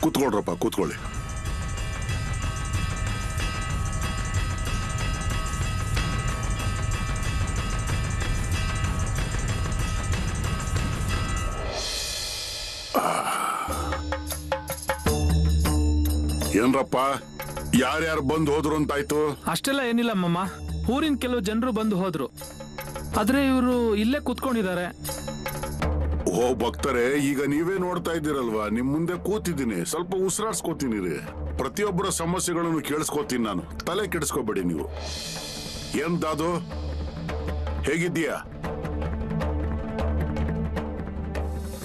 ಕೂತ್ಕೊಳ್ರಪ್ಪ, ಕೂತ್ಕೊಳ್ಳಿ. ಏನ್ರಪ್ಪ, ಯಾರ್ಯಾರು ಬಂದು ಹೋದ್ರು ಅಂತಾಯ್ತು? ಅಷ್ಟೆಲ್ಲ ಏನಿಲ್ಲ ಮಾಮ, ಊರಿನ ಕೆಲವು ಜನರು ಬಂದು ಹೋದ್ರು, ಆದ್ರೆ ಇವರು ಇಲ್ಲೇ ಕೂತ್ಕೊಂಡಿದ್ದಾರೆ. ಓ ಭಕ್ತರೇ, ಈಗ ನೀವೇ ನೋಡ್ತಾ ಇದ್ದೀರಲ್ವಾ, ನಿಮ್ ಮುಂದೆ ಕೂತಿದ್ದೀನಿ, ಸ್ವಲ್ಪ ಉಸಿರಾಡ್ಸ್ಕೋತೀನಿ ರೀ. ಪ್ರತಿಯೊಬ್ಬರ ಸಮಸ್ಯೆಗಳನ್ನು ಕೇಳಿಸ್ಕೋತೀನಿ ನಾನು, ತಲೆ ಕೆಡಿಸ್ಕೋಬೇಡಿ ನೀವು. ಏನ್ ದಾದು, ಹೇಗಿದ್ದೀಯಾ?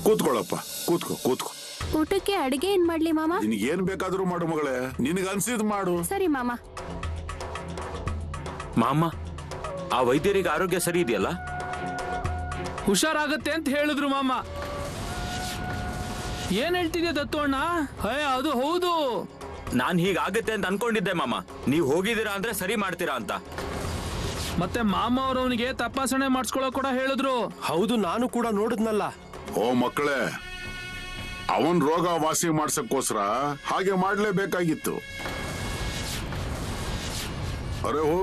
ಕೂತ್ಕೊಳ್ಳಪ್ಪ, ಕೂತ್ಕೋ ಕೂತ್ಕೋ. ಊಟಕ್ಕೆ ಅಡಿಗೆ ಏನ್ ಮಾಡ್ಲಿ ಮಾಮ? ನಿನಗೆ ಏನ್ ಬೇಕಾದ್ರೂ ಮಾಡು ಮಗಳೇ, ನಿನಗೆ ಅನ್ಸಿದ್ ಮಾಡು. ಸರಿ ಮಾಮ. ಮಾಮ, ಆ ವೈದ್ಯರಿಗೆ ಆರೋಗ್ಯ ಸರಿ ಇದೆಯಲ್ಲ? ಹುಷಾರಾಗತ್ತೆ ಅಂತ ಹೇಳಿದ್ರು ಮಾಮ. ಏನ್ ಹೇಳ್ತಿದ್ಯಾ ದತ್ತು ಅಣ್ಣ? ಅದು ಹೌದು, ನಾನ್ ಹೀಗಾಗತ್ತೆ ಅಂತ ಅನ್ಕೊಂಡಿದ್ದೆ ಮಾಮ. ನೀವ್ ಹೋಗಿದ್ದೀರಾ ಅಂದ್ರೆ ಸರಿ ಮಾಡ್ತೀರಾ ಅಂತ. ಮತ್ತೆ ಮಾಮ ಅವರವನಿಗೆ ತಪಾಸಣೆ ಮಾಡಿಸ್ಕೊಳ್ಳೋ ಕೂಡ ಹೇಳಿದ್ರು. ಹೌದು, ನಾನು ಕೂಡ ನೋಡಿದ್ನಲ್ಲ. ಓ ಮಕ್ಕಳೇ, ಅವನ್ ರೋಗ ವಾಸಿ ಮಾಡ್ಸಕ್ಕೋಸ್ಕರ ಹಾಗೆ ಮಾಡ್ಲೇಬೇಕಾಗಿತ್ತು. ಅರೆ ಹೋ,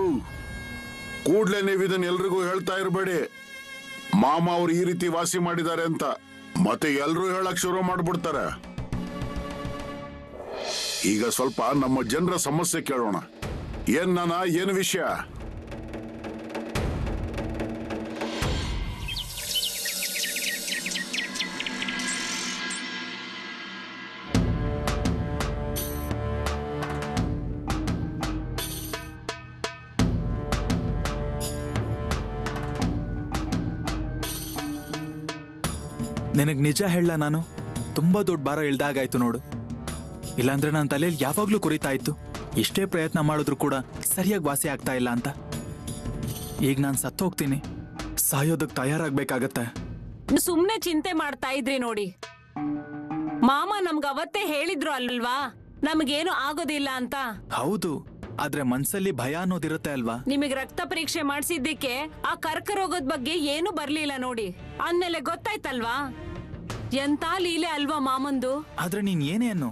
ಕೂಡ್ಲೆ ನೀವು ಇದನ್ನ ಎಲ್ರಿಗೂ ಹೇಳ್ತಾ ಇರಬೇಡಿ, ಮಾಮ ಅವ್ರು ಈ ರೀತಿ ವಾಸಿ ಮಾಡಿದ್ದಾರೆ ಅಂತ. ಮತ್ತೆ ಎಲ್ರೂ ಹೇಳಕ್ ಶುರು ಮಾಡ್ಬಿಡ್ತಾರೆ. ಈಗ ಸ್ವಲ್ಪ ನಮ್ಮ ಜನರ ಸಮಸ್ಯೆ ಕೇಳೋಣ. ಏನು ವಿಷಯ? ನಿನಗ್ ನಿಜ ಹೇಳ, ನಾನು ತುಂಬಾ ದೊಡ್ಡ ಭಾರ ಇಳ್ದಾಗಾಯ್ತು ನೋಡು. ಇಲ್ಲಾಂದ್ರೆ ನನ್ನ ತಲೆಯಲ್ಲಿ ಯಾವಾಗ್ಲೂ ಕುರಿತಾ ಇತ್ತು, ಎಷ್ಟೇ ಪ್ರಯತ್ನ ಮಾಡಿದ್ರು ಕೂಡ ಸರಿಯಾಗಿ ವಾಸಿ ಆಗ್ತಾ ಇಲ್ಲ ಅಂತ. ಈಗ ನಾನು ಸತ್ತೋಗ್ತೀನಿ, ಸಾಯೋದಕ್ ತಯಾರಾಗ್ಬೇಕಾಗತ್ತೆ. ಸುಮ್ನೆ ಚಿಂತೆ ಮಾಡ್ತಾ ಇದ್ರಿ ನೋಡಿ. ಮಾಮ ನಮ್ಗ ಅವತ್ತೇ ಹೇಳಿದ್ರು ಅಲ್ವಾ, ನಮಗೇನು ಆಗೋದಿಲ್ಲ ಅಂತ. ಹೌದು, ಆದ್ರೆ ಮನ್ಸಲ್ಲಿ ಭಯ ಅನ್ನೋದಿರುತ್ತೆ ಅಲ್ವಾ? ನಿಮಗ್ ರಕ್ತ ಪರೀಕ್ಷೆ ಮಾಡ್ಸಿದ್ದಕ್ಕೆ ಆ ಕರ್ಕರೋಗದ ಬಗ್ಗೆ ಏನು ಬರ್ಲಿಲ್ಲ ನೋಡಿ. ಅಂದ್ಮೇಲೆ ಗೊತ್ತಾಯ್ತಲ್ವಾ, ಎಂತ ಲೀಲೆ ಅಲ್ವಾ ಮಾಮಂದು. ಆದ್ರೆ ನೀನ್ ಏನೇ ಅನ್ನು,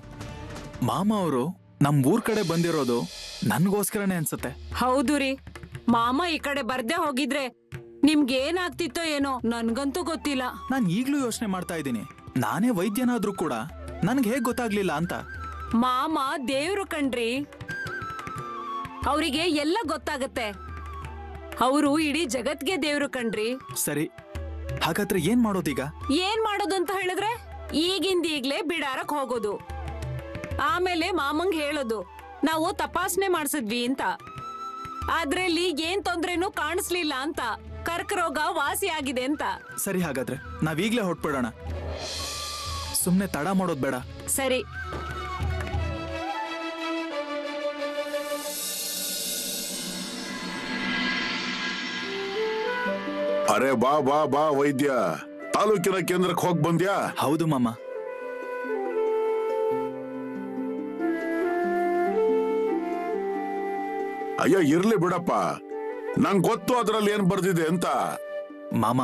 ಮಾಮ ಅವರು ನಮ್ ಊರ್ ಕಡೆ ಬಂದಿರೋದು ನನ್ಗೋಸ್ಕರನೇ ಅನ್ಸತ್ತೆ. ಹೌದು ರೀ, ಮಾಮ ಈ ಕಡೆ ಬರ್ದೇ ಹೋಗಿದ್ರೆ ನಿಮ್ಗೇನಾಗ್ತಿತ್ತೋ ಏನೋ, ನನ್ಗಂತೂ ಗೊತ್ತಿಲ್ಲ. ನಾನ್ ಈಗ್ಲೂ ಯೋಚನೆ ಮಾಡ್ತಾ ಇದ್ದೀನಿ, ನಾನೇ ವೈದ್ಯನಾದ್ರೂ ಕೂಡ ನನ್ಗೆ ಹೇಗ್ ಗೊತ್ತಾಗ್ಲಿಲ್ಲ ಅಂತ. ಮಾಮ ದೇವ್ರು ಕಣ್ರಿ, ಅವರಿಗೆ ಎಲ್ಲ ಗೊತ್ತಾಗತ್ತೆ. ಅವರು ಇಡೀ ಜಗತ್ಗೆ ದೇವ್ರು ಕಣ್ರಿ. ಸರಿ, ಹಾಗಾದ್ರೆ ಏನ್ ಮಾಡೋದೀಗ? ಏನ್ ಮಾಡೋದು ಅಂತ ಹೇಳಿದ್ರೆ, ಈಗಿಂದೀಗ್ಲೇ ಬಿಡಾರಕ್ ಹೋಗೋದು. ಆಮೇಲೆ ಮಾಮಂಗ್ ಹೇಳೋದು, ನಾವು ತಪಾಸಣೆ ಮಾಡ್ಸಿದ್ವಿ ಅಂತ, ಅದ್ರಲ್ಲಿ ಏನ್ ತೊಂದ್ರೆನೂ ಕಾಣಿಸ್ಲಿಲ್ಲ ಅಂತ, ಕರ್ಕರೋಗ ವಾಸಿ ಆಗಿದೆ ಅಂತ. ಸರಿ, ಹಾಗಾದ್ರೆ ನಾವೀಗ್ಲೇ ಹೊಟ್ಬಿಡೋಣ, ಸುಮ್ನೆ ತಡ ಮಾಡೋದ್ ಬೇಡ. ಸರಿ. ಅರೆ ಬಾ ಬಾ ಬಾ ವೈದ್ಯ, ತಾಲೂಕಿನ ಕೇಂದ್ರಕ್ಕೆ ಹೋಗಿ ಬಂದ್ಯಾ? ಹೌದು ಮಾಮ. ಅಯ್ಯೋ ಇರ್ಲಿ ಬಿಡಪ್ಪ, ನಂಗ್ ಗೊತ್ತು ಅದ್ರಲ್ಲಿ ಏನ್ ಬರ್ದಿದೆ ಅಂತ. ಮಾಮ,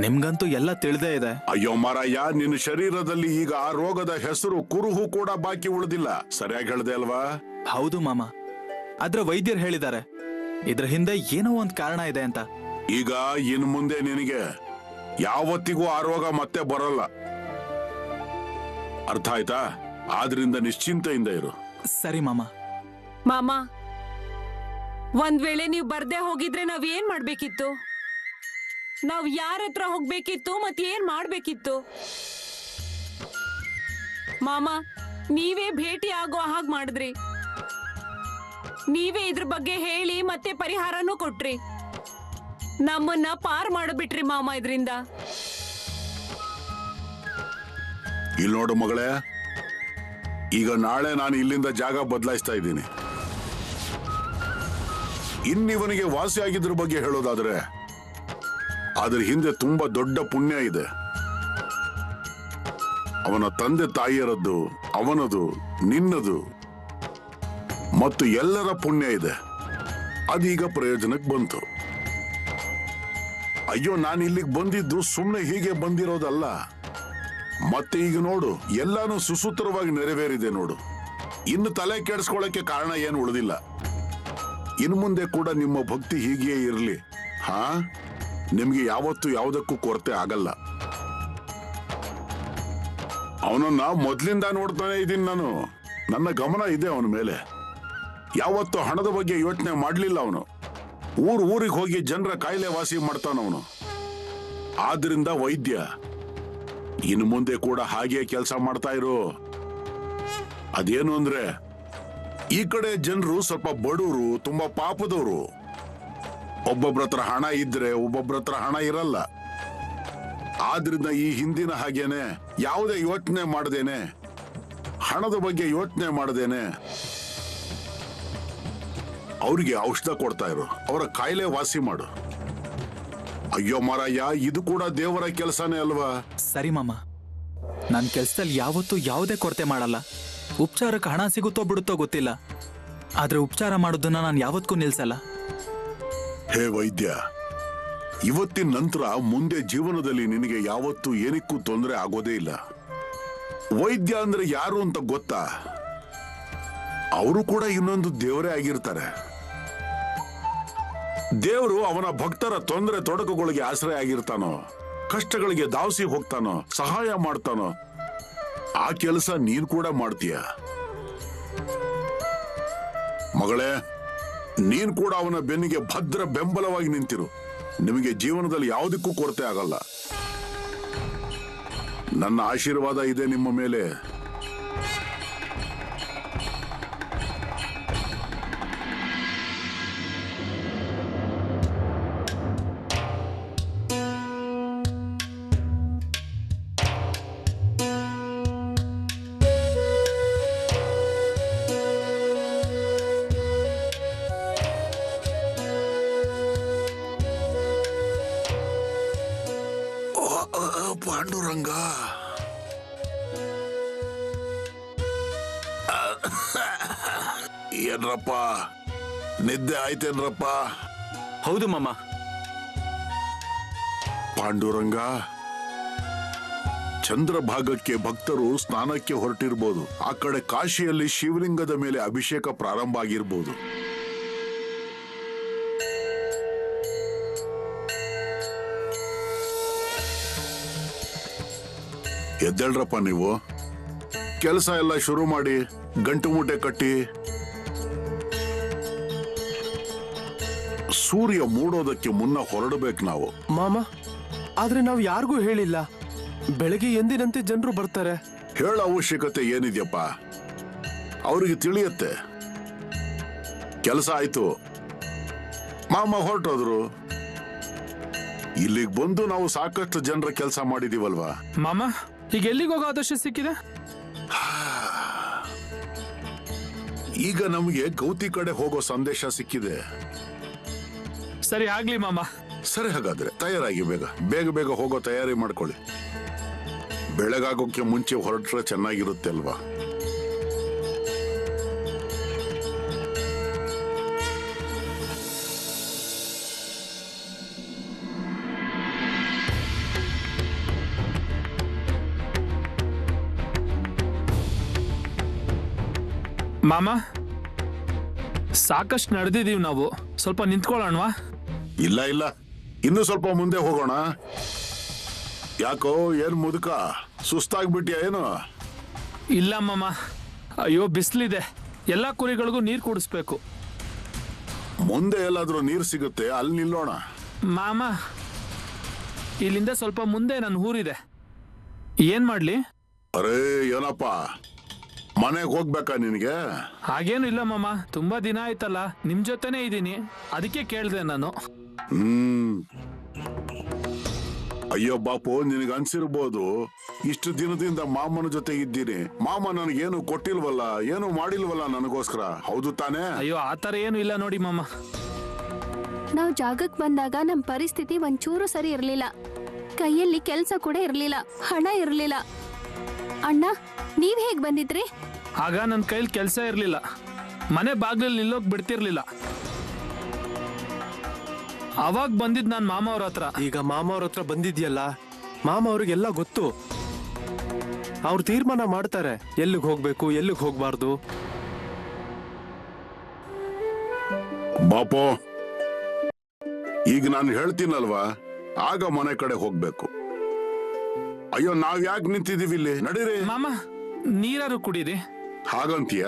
ನಿಮ್ಗಂತೂ ಎಲ್ಲ ತಿಳಿದೇ ಇದೆ. ಅಯ್ಯೋ ಮಾರಾಯ, ನಿನ್ನ ಶರೀರದಲ್ಲಿ ಈಗ ಆ ರೋಗದ ಹೆಸರು ಕುರುಹು ಕೂಡ ಬಾಕಿ ಉಳಿದಿಲ್ಲ. ಸರಿಯಾಗಿ ಹೇಳ್ದೆ ಅಲ್ವಾ? ಹೌದು ಮಾಮ, ಆದ್ರೆ ವೈದ್ಯರು ಹೇಳಿದ್ದಾರೆ ಇದ್ರ ಹಿಂದೆ ಏನೋ ಒಂದ್ ಕಾರಣ ಇದೆ ಅಂತ. ಈಗ ಇನ್ ಮುಂದೆ ನಿನಗೆ ಯಾವತ್ತಿಗೂ ಆ ರೋಗ ಮತ್ತೆ ಬರಲ್ಲ, ಅರ್ಥ ಆಯ್ತಾ? ಆದ್ರಿಂದ ನಿಶ್ಚಿಂತೆಯಿಂದ ಇರು. ಸರಿ ಮಾಮ. ಮಾಮ, ಒಂದ್ ವೇಳೆ ನೀವ್ ಬರ್ದೇ ಹೋಗಿದ್ರೆ ನಾವ್ ಏನ್ ಮಾಡ್ಬೇಕಿತ್ತು? ನಾವ್ ಯಾರ ಹತ್ರ ಹೋಗ್ಬೇಕಿತ್ತು, ಮತ್ ಏನ್ ಮಾಡ್ಬೇಕಿತ್ತು? ಮಾಮ, ನೀವೇ ಭೇಟಿ ಆಗೋ ಹಾಗ್ ಮಾಡಿದ್ರಿ. ನೀವೇ ಇದ್ರ ಬಗ್ಗೆ ಹೇಳಿ ಮತ್ತೆ ಪರಿಹಾರನೂ ಕೊಟ್ರಿ. ನಮ್ಮನ್ನ ಪಾರ್ ಮಾಡ್ಬಿಟ್ರಿ ಮಾಮ ಇದ್ರಿಂದ. ಇಲ್ಲಿ ನೋಡು ಮಗಳೇ, ಈಗ ನಾಳೆ ನಾನು ಇಲ್ಲಿಂದ ಜಾಗ ಬದಲಾಯಿಸ್ತಾ ಇದ್ದೀನಿ. ಇನ್ನಿವನಿಗೆ ವಾಸಿ ಆಗಿದ್ರ ಬಗ್ಗೆ ಹೇಳೋದಾದ್ರೆ, ಅದ್ರ ಹಿಂದೆ ತುಂಬಾ ದೊಡ್ಡ ಪುಣ್ಯ ಇದೆ. ಅವನ ತಂದೆ ತಾಯಿಯರದ್ದು, ಅವನದು, ನಿನ್ನದು ಮತ್ತು ಎಲ್ಲರ ಪುಣ್ಯ ಇದೆ. ಅದೀಗ ಪ್ರಯೋಜನಕ್ಕೆ ಬಂತು. ಅಯ್ಯೋ, ನಾನು ಇಲ್ಲಿಗೆ ಬಂದಿದ್ದು ಸುಮ್ಮನೆ ಹೀಗೆ ಬಂದಿರೋದಲ್ಲ. ಮತ್ತೆ ಈಗ ನೋಡು ಎಲ್ಲಾನು ಸುಸೂತ್ರವಾಗಿ ನೆರವೇರಿದೆ ನೋಡು. ಇನ್ನು ತಲೆ ಕೆಡಿಸ್ಕೊಳ್ಳಕ್ಕೆ ಕಾರಣ ಏನು ಉಳಿದಿಲ್ಲ. ಇನ್ನು ಮುಂದೆ ಕೂಡ ನಿಮ್ಮ ಭಕ್ತಿ ಹೀಗೆಯೇ ಇರಲಿ. ಹಾ, ನಿಮ್ಗೆ ಯಾವತ್ತೂ ಯಾವುದಕ್ಕೂ ಕೊರತೆ ಆಗಲ್ಲ. ಅವನನ್ನ ಮೊದ್ಲಿಂದ ನೋಡ್ತಾನೆ ಇದ್ದೀನಿ ನಾನು. ನನ್ನ ಗಮನ ಇದೆ ಅವನ ಮೇಲೆ. ಯಾವತ್ತೂ ಹಣದ ಬಗ್ಗೆ ಯೋಚನೆ ಮಾಡ್ಲಿಲ್ಲ ಅವನು. ಊರಿಗೆ ಹೋಗಿ ಜನರ ಕಾಯಿಲೆ ವಾಸಿ ಮಾಡ್ತಾನವನು. ಆದ್ರಿಂದ ವೈದ್ಯ, ಇನ್ನು ಮುಂದೆ ಕೂಡ ಹಾಗೆ ಕೆಲಸ ಮಾಡ್ತಾ ಇರು. ಅದೇನು ಅಂದ್ರೆ, ಈ ಕಡೆ ಜನರು ಸ್ವಲ್ಪ ಬಡವರು, ತುಂಬಾ ಪಾಪದವರು. ಒಬ್ಬೊಬ್ರ ಹತ್ರ ಹಣ ಇದ್ರೆ ಒಬ್ಬೊಬ್ರ ಹತ್ರ ಹಣ ಇರಲ್ಲ. ಆದ್ರಿಂದ ಈ ಹಿಂದಿನ ಹಾಗೇನೆ ಯಾವುದೇ ಯೋಚನೆ ಮಾಡದೇನೆ, ಹಣದ ಬಗ್ಗೆ ಯೋಚನೆ ಮಾಡದೇನೆ ಅವ್ರಿಗೆ ಔಷಧ ಕೊಡ್ತಾ ಇರು. ಅವರ ಕಾಯಿಲೆ ವಾಸಿ ಮಾಡು. ಅಯ್ಯೋ ಮಾರಾಯ, ಇದು ಕೂಡ ದೇವರ ಕೆಲಸನೇ ಅಲ್ವಾ? ಸರಿ ಮಾಮ, ನನ್ನ ಕೆಲ್ಸದಲ್ಲಿ ಯಾವತ್ತೂ ಯಾವುದೇ ಕೊರತೆ ಮಾಡಲ್ಲ. ಉಪಚಾರಕ್ಕೆ ಹಣ ಸಿಗುತ್ತೋ ಬಿಡುತ್ತೋ ಗೊತ್ತಿಲ್ಲ, ಆದ್ರೆ ಉಪಚಾರ ಮಾಡೋದನ್ನ ನಾನು ಯಾವತ್ತೂ ನಿಲ್ಸಲ್ಲ. ಹೇ ವೈದ್ಯ, ಇವತ್ತಿನ ನಂತರ ಮುಂದೆ ಜೀವನದಲ್ಲಿ ನಿನಗೆ ಯಾವತ್ತೂ ಏನಕ್ಕೂ ತೊಂದರೆ ಆಗೋದೇ ಇಲ್ಲ. ವೈದ್ಯ ಅಂದ್ರೆ ಯಾರು ಅಂತ ಗೊತ್ತಾ? ಅವರು ಕೂಡ ಇನ್ನೊಂದು ದೇವರೇ ಆಗಿರ್ತಾರೆ. ದೇವರು ಅವನ ಭಕ್ತರ ತೊಂದರೆ ತೊಡಕುಗಳಿಗೆ ಆಶ್ರಯ ಆಗಿರ್ತಾನೋ, ಕಷ್ಟಗಳಿಗೆ ಧಾವಿಸಿ ಹೋಗ್ತಾನೋ, ಸಹಾಯ ಮಾಡ್ತಾನೋ. ಆ ಕೆಲಸ ನೀನ್ ಕೂಡ ಮಾಡ್ತೀಯ ಮಗಳೇ. ನೀನ್ ಕೂಡ ಅವನ ಬೆನ್ನಿಗೆ ಭದ್ರ ಬೆಂಬಲವಾಗಿ ನಿಂತಿರು. ನಿಮಗೆ ಜೀವನದಲ್ಲಿ ಯಾವುದಕ್ಕೂ ಕೊರತೆ ಆಗಲ್ಲ. ನನ್ನ ಆಶೀರ್ವಾದ ಇದೆ ನಿಮ್ಮ ಮೇಲೆ. ಪಾಂಡುರಂಗ, ಏನ್ರಪ್ಪ ನಿದ್ದೆ ಆಯ್ತೇನ್ರಪ್ಪ? ಹೌದು ಮಾಮ. ಪಾಂಡುರಂಗ, ಚಂದ್ರಭಾಗಕ್ಕೆ ಭಕ್ತರು ಸ್ನಾನಕ್ಕೆ ಹೊರಟಿರ್ಬೋದು. ಆ ಕಡೆ ಕಾಶಿಯಲ್ಲಿ ಶಿವಲಿಂಗದ ಮೇಲೆ ಅಭಿಷೇಕ ಪ್ರಾರಂಭ ಆಗಿರ್ಬೋದು. ಎದ್ದೇಳ್ರಪ್ಪ ನೀವು. ಕೆಲಸ ಎಲ್ಲ ಶುರು ಮಾಡಿ, ಗಂಟು ಮೂಟೆ ಕಟ್ಟಿ. ಸೂರ್ಯ ಮೂಡೋದಕ್ಕೆ ಮುನ್ನ ಹೊರಡಬೇಕು ನಾವು. ಮಾಮ, ಆದ್ರೆ ನಾವು ಯಾರಿಗೂ ಹೇಳಿಲ್ಲ. ಬೆಳಗ್ಗೆ ಎಂದಿನಂತೆ ಜನರು ಬರ್ತಾರೆ. ಹೇಳ ಅವಶ್ಯಕತೆ ಏನಿದೆಯಪ್ಪ? ಅವರಿಗೆ ತಿಳಿಯತ್ತೆ. ಕೆಲಸ ಆಯ್ತು, ಮಾಮ ಹೊರಟೋದ್ರು. ಇಲ್ಲಿಗೆ ಬಂದು ನಾವು ಸಾಕಷ್ಟು ಜನರ ಕೆಲಸ ಮಾಡಿದೀವಲ್ವಾ ಮಾಮ. ಈಗ ಎಲ್ಲಿಗೆ ಹೋಗೋ ಆದರ್ಶ ಸಿಕ್ಕಿದೆ? ಈಗ ನಮಗೆ ಗೌತಿ ಕಡೆ ಹೋಗೋ ಸಂದೇಶ ಸಿಕ್ಕಿದೆ. ಸರಿ ಆಗ್ಲಿ ಮಾಮ. ಸರಿ, ಹಾಗಾದ್ರೆ ತಯಾರಾಗಿ ಬೇಗ ಬೇಗ ಹೋಗೋ ತಯಾರಿ ಮಾಡ್ಕೊಳ್ಳಿ. ಬೆಳಗಾಗೋಕೆ ಮುಂಚೆ ಹೊರಟ್ರೆ ಚೆನ್ನಾಗಿರುತ್ತೆ ಅಲ್ವಾ? ಮಾಮ, ಸಾಕಷ್ಟು ನಡೆದಿದೀವಿ ನಾವು. ಸ್ವಲ್ಪ ನಿಂತ್ಕೊಳ್ಳೋಣವಾ? ಇಲ್ಲ, ಇನ್ನು ಸ್ವಲ್ಪ ಮುಂದೆ ಹೋಗೋಣ. ಯಾಕೋ ಏನ್ ಮುದುಕ, ಸುಸ್ತಾಗ್ಬಿಟ್ಯಾ ಏನು? ಇಲ್ಲ ಮಾಮ, ಅಯ್ಯೋ ಬಿಸಿಲಿದೆ. ಎಲ್ಲ ಕುರಿಗಳಿಗೂ ನೀರು ಕುಡಿಸ್ಬೇಕು. ಮುಂದೆ ಎಲ್ಲಾದ್ರೂ ನೀರು ಸಿಗುತ್ತೆ, ಅಲ್ಲಿ ನಿಲ್ಲೋಣ. ಮಾಮ, ಇಲ್ಲಿಂದ ಸ್ವಲ್ಪ ಮುಂದೆ ನನ್ನ ಊರಿದೆ. ಏನ್ ಮಾಡ್ಲಿ? ಅರೇ ಏನಪ್ಪ, ಮನೆಗೆ ಹೋಗ್ಬೇಕಾ ನಿನಗೆ? ಹಾಗೇನು ಇಲ್ಲ ಮಾಮ, ತುಂಬಾ ದಿನ ಆಯ್ತಲ್ಲ, ನಿಮ್ ಜೊತೆನೇ ಇದ್ದೀನಿ, ಅದಕ್ಕೆ ಕೇಳ್ದೆ ನಾನು. ಅಯ್ಯೋ ಬಾಪು, ನಿನಗೆ ಅನ್ಸಿರ್ಬೋದು ಇಷ್ಟು ದಿನದಿಂದ ಮಾಮನ ಜೊತೆ ಇದ್ದೀನಿ, ಮಾಮ ನನಗೇನು ಕೊಟ್ಟಿಲ್ವಲ್ಲ, ಏನು ಮಾಡಿಲ್ವಲ್ಲ ನನಗೋಸ್ಕರ. ಹೌದು ತಾನೇ? ಅಯ್ಯೋ ಆತರ ಏನು ಇಲ್ಲ ನೋಡಿ ಮಾಮ. ನಾವು ಜಾಗಕ್ಕೆ ಬಂದಾಗ ನಮ್ ಪರಿಸ್ಥಿತಿ ಒಂಚೂರು ಸರಿ ಇರ್ಲಿಲ್ಲ. ಕೈಯಲ್ಲಿ ಕೆಲ್ಸ ಕೂಡ ಇರ್ಲಿಲ್ಲ, ಹಣ ಇರ್ಲಿಲ್ಲ. ಅಣ್ಣ, ನೀವ್ ಹೇಗ್ ಬಂದಿದ್ರಿ? ಆಗ ನನ್ನ ಕೈಲಿ ಕೆಲಸ ಇರ್ಲಿಲ್ಲ, ಮನೆ ಬಾಗ್ಲಲ್ಲಿ ನಿಲ್ಲೋಕ್ ಬಿಡ್ತಿರ್ಲಿಲ್ಲ. ಅವಾಗ ಬಂದಿದ್ ನಾನ್ ಮಾಮ ಅವ್ರ ಹತ್ರ. ಈಗ ಮಾಮ ಅವ್ರ ಹತ್ರ ಬಂದಿದ್ಯಲ್ಲ, ಮಾಮ ಅವ್ರಿಗೆಲ್ಲ ಗೊತ್ತು. ಅವ್ರು ತೀರ್ಮಾನ ಮಾಡ್ತಾರೆ ಎಲ್ಲಿಗೆ ಹೋಗ್ಬೇಕು ಎಲ್ಲಿಗೆ ಹೋಗ್ಬಾರ್ದು. ಬಾಪೋ, ಈಗ ನಾನು ಹೇಳ್ತೀನಲ್ವಾ, ಆಗ ಮನೆ ಕಡೆ ಹೋಗ್ಬೇಕು. ಅಯ್ಯೋ, ನಾವ್ ಯಾಕೆ ನಿಂತಿದೀವಿ ಇಲ್ಲಿ? ನಡೀರಿ. ಮಾಮ, ನೀರಾರು ಕುಡೀರಿ. ಹಾಗಂತೀಯ?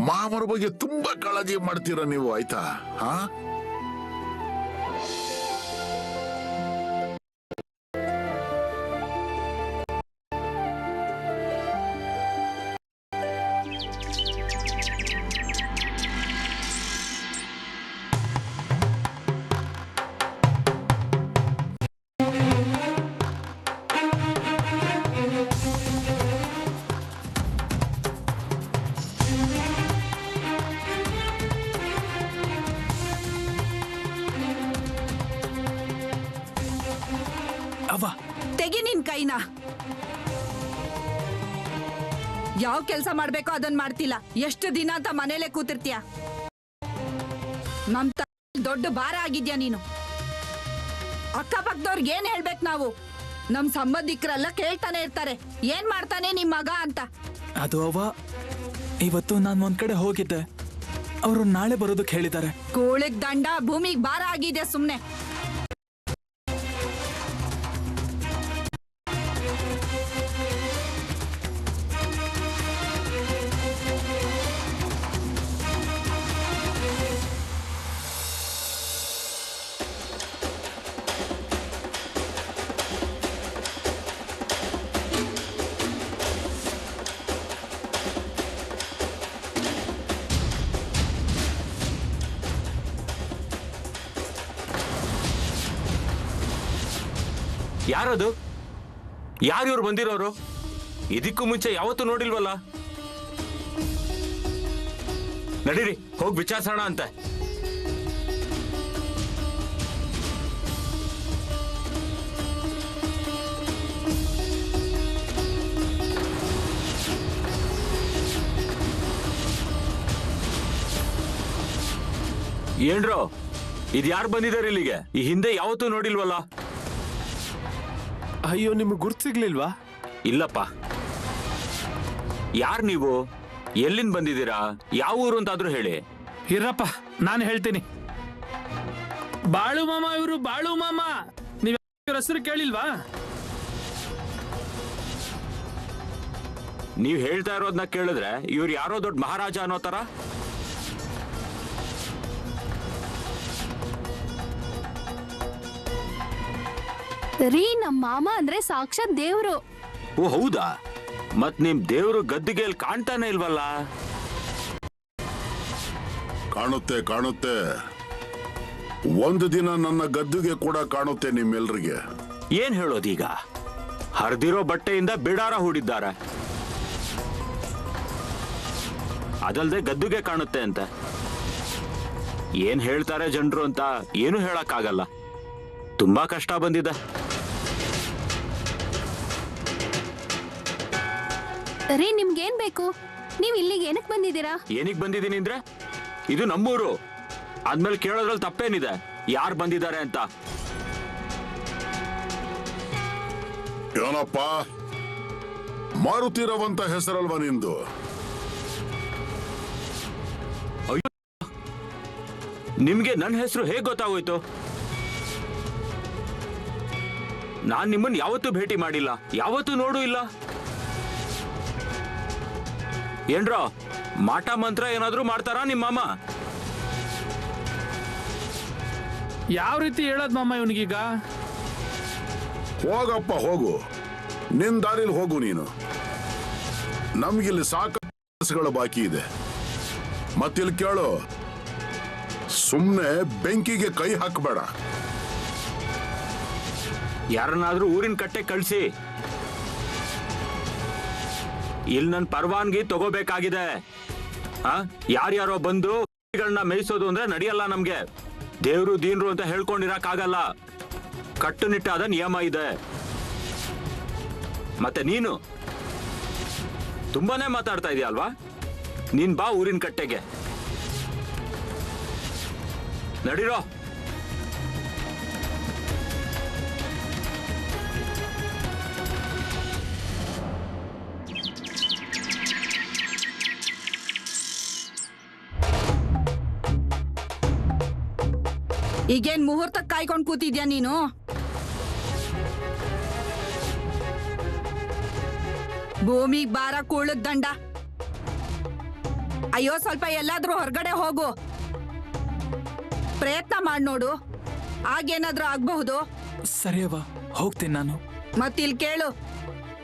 ಮಾಮರ ಬಗ್ಗೆ ತುಂಬಾ ಕಾಳಜಿ ಮಾಡ್ತೀರಾ ನೀವು, ಆಯ್ತಾ? ಹಾ, ಅವ್ವ, ತೆಗಿ ನಿನ್ ಕೈನ. ಯಾವ ಕೆಲ್ಸ ಮಾಡ್ಬೇಕೋ ಅದನ್ ಮಾಡ್ತಿಲ್ಲ. ಎಷ್ಟು ದಿನ ಅಂತ ಮನೇಲೆ ಕೂತಿರ್ತೀಯ? ನಮ್ ದೊಡ್ಡ ಭಾರ ಆಗಿದ್ಯಾ ನೀನು. ಅಕ್ಕಪಕ್ಕದವ್ರಿಗೆ ಏನ್ ಹೇಳ್ಬೇಕು ನಾವು? ನಮ್ ಸಂಬಂಧಿಕರೆಲ್ಲ ಕೇಳ್ತಾನೆ ಇರ್ತಾರೆ, ಏನ್ ಮಾಡ್ತಾನೆ ನಿಮ್ ಮಗ ಅಂತ. ಅದು ಅವ್ವ, ಇವತ್ತು ನಾನು ಒಂದ್ ಕಡೆ ಹೋಗಿದ್ದೆ. ಅವರು ನಾಳೆ ಬರೋದಕ್ಕೆ ಹೇಳಿದ್ದಾರೆ. ಕೂಳಿಗ್ ದಂಡ, ಭೂಮಿಗ್ ಭಾರ ಆಗಿದೆ ಸುಮ್ನೆ. ಯಾರದು? ಯಾರು ಇವ್ರು ಬಂದಿರೋರು? ಇದಕ್ಕೂ ಮುಂಚೆ ಯಾವತ್ತೂ ನೋಡಿಲ್ವಲ್ಲ. ನಡೀರಿ, ಹೋಗಿ ವಿಚಾರಿಸೋಣ ಅಂತ. ಏನ್ರೋ, ಇದು ಯಾರು ಬಂದಿದ್ದಾರೆ ಇಲ್ಲಿಗೆ? ಈ ಹಿಂದೆ ಯಾವತ್ತೂ ನೋಡಿಲ್ವಲ್ಲ. ಅಯ್ಯೋ, ನಿಮ್ಗೆ ಗುರ್ತು ಸಿಗ್ಲಿಲ್ವಾ? ಇಲ್ಲಪ್ಪ. ಯಾರು ನೀವು? ಎಲ್ಲಿಂದ ಬಂದಿದ್ದೀರಾ? ಯಾವ ಊರು ಅಂತಾದ್ರೂ ಹೇಳಿ. ಇರಪ್ಪ, ನಾನು ಹೇಳ್ತೀನಿ. ಬಾಳು ಮಾಮ ಇವರು, ಬಾಳು ಮಾಮ. ನೀವ್ ಇವ್ರ ಹೆಸರು ಕೇಳಿಲ್ವಾ? ನೀವ್ ಹೇಳ್ತಾ ಇರೋದನ್ನ ಕೇಳಿದ್ರೆ ಇವ್ರು ಯಾರೋ ದೊಡ್ಡ ಮಹಾರಾಜ ಅನ್ನೋ ತರ. ರೀ, ನಮ್ಮ ಮಾಮ ಅಂದ್ರೆ ಸಾಕ್ಷಾತ್ ದೇವ್ರು. ಓ ಹೌದಾ? ಮತ್ ನಿಮ್ ದೇವ್ರು ಗದ್ದಿಗೆಯಲ್ಲಿ ಕಾಣ್ತಾನೆ ಇಲ್ವಲ್ಲ? ಕಾಣುತ್ತೆ ಕಾಣುತ್ತೆ. ಒಂದು ದಿನ ನನ್ನ ಗದ್ದುಗೆ ಕೂಡ ಕಾಣುತ್ತೆ ನಿಮ್ಮೆಲ್ರಿಗೆ. ಏನ್ ಹೇಳೋದೀಗ? ಹರಿದಿರೋ ಬಟ್ಟೆಯಿಂದ ಬಿಡಾರ ಹೂಡಿದ್ದಾರೆ. ಅದಲ್ದೆ ಗದ್ದುಗೆ ಕಾಣುತ್ತೆ ಅಂತ. ಏನ್ ಹೇಳ್ತಾರೆ ಜನರು ಅಂತ ಏನು ಹೇಳಕ್ಕಾಗಲ್ಲ. ತುಂಬಾ ಕಷ್ಟ ಬಂದಿದೆ. ರೀ, ನಿಮ್ಗೇನ್ ಬೇಕು? ನೀವ್ ಇಲ್ಲಿಗೆ ಏನಕ್ ಬಂದಿದ್ದೀರಾ? ಏನಿಗ್ ಬಂದಿದ್ದೀನಿ ಅಂದ್ರೆ, ಇದು ನಮ್ಮೂರು. ಆದ್ಮೇಲೆ ಕೇಳೋದ್ರಲ್ಲಿ ತಪ್ಪೇನಿದೆ? ಯಾರು ಬಂದಿದ್ದಾರೆ ಅಂತ. ಏನಪ್ಪ, ಮಾರುತಿರವಂತ ಹೆಸರಲ್ವಾ ನಿಂದು? ನಿಮ್ಗೆ ನನ್ನ ಹೆಸರು ಹೇಗ್ ಗೊತ್ತಾಗೋಯ್ತು? ನಾನ್ ನಿಮ್ಮನ್ನ ಯಾವತ್ತೂ ಭೇಟಿ ಮಾಡಿಲ್ಲ, ಯಾವತ್ತೂ ನೋಡೂ ಇಲ್ಲ. ಏನ್ರೋ, ಮಾಟ ಮಂತ್ರ ಏನಾದ್ರೂ ಮಾಡ್ತಾರಾ ನಿಮ್ಮ ಮಾಮ? ಯಾವ ರೀತಿ ಹೇಳೋದ್ ಮಾಮ ಇವನಿಗೀಗ? ಹೋಗಪ್ಪ ಹೋಗು, ನಿನ್ ದಾರಿಲಿ ಹೋಗು ನೀನು. ನಮ್ಗಿಲ್ಲಿ ಸಾಕಷ್ಟು ಬಾಕಿ ಇದೆ. ಮತ್ತಿಲ್ಲಿ ಕೇಳು, ಸುಮ್ನೆ ಬೆಂಕಿಗೆ ಕೈ ಹಾಕಬೇಡ. ಯಾರನ್ನಾದ್ರೂ ಊರಿನ ಕಟ್ಟೆ ಕಳಿಸಿ. ಇಲ್ಲಿ ನನ್ನ ಪರವಾನಗಿ ತಗೋಬೇಕಾಗಿದೆ. ಯಾರ್ಯಾರೋ ಬಂದು ಮೇಯಿಸೋದು ಅಂದ್ರೆ ನಡೆಯಲ್ಲ ನಮ್ಗೆ. ದೇವ್ರು ದೀನ್ರು ಅಂತ ಹೇಳ್ಕೊಂಡಿರಕ್ಕಾಗಲ್ಲ. ಕಟ್ಟುನಿಟ್ಟಾದ ನಿಯಮ ಇದೆ. ಮತ್ತೆ ನೀನು ತುಂಬಾನೇ ಮಾತಾಡ್ತಾ ಇದೀಯ ಅಲ್ವಾ? ನೀನ್ ಬಾ ಊರಿನ ಕಟ್ಟೆಗೆ. ನಡೀರೋ. ಈಗೇನ್ ಮುಹೂರ್ತ ಕಾಯ್ಕೊಂಡ್ ಕೂತಿದ್ಯಾ ನೀನು? ಭೂಮಿಗ್ ಭಾರ ಕೂಳದ್ ದಂಡ. ಅಯ್ಯೋ, ಸ್ವಲ್ಪ ಎಲ್ಲಾದ್ರೂ ಹೊರಗಡೆ ಹೋಗು. ಪ್ರಯತ್ನ ಮಾಡ್ ನೋಡು, ಆಗೇನಾದ್ರೂ ಆಗ್ಬಹುದು. ಸರಿಯವ್ವ, ಹೋಗ್ತೀನಿ ನಾನು. ಮತ್ತಿಲ್ ಕೇಳು,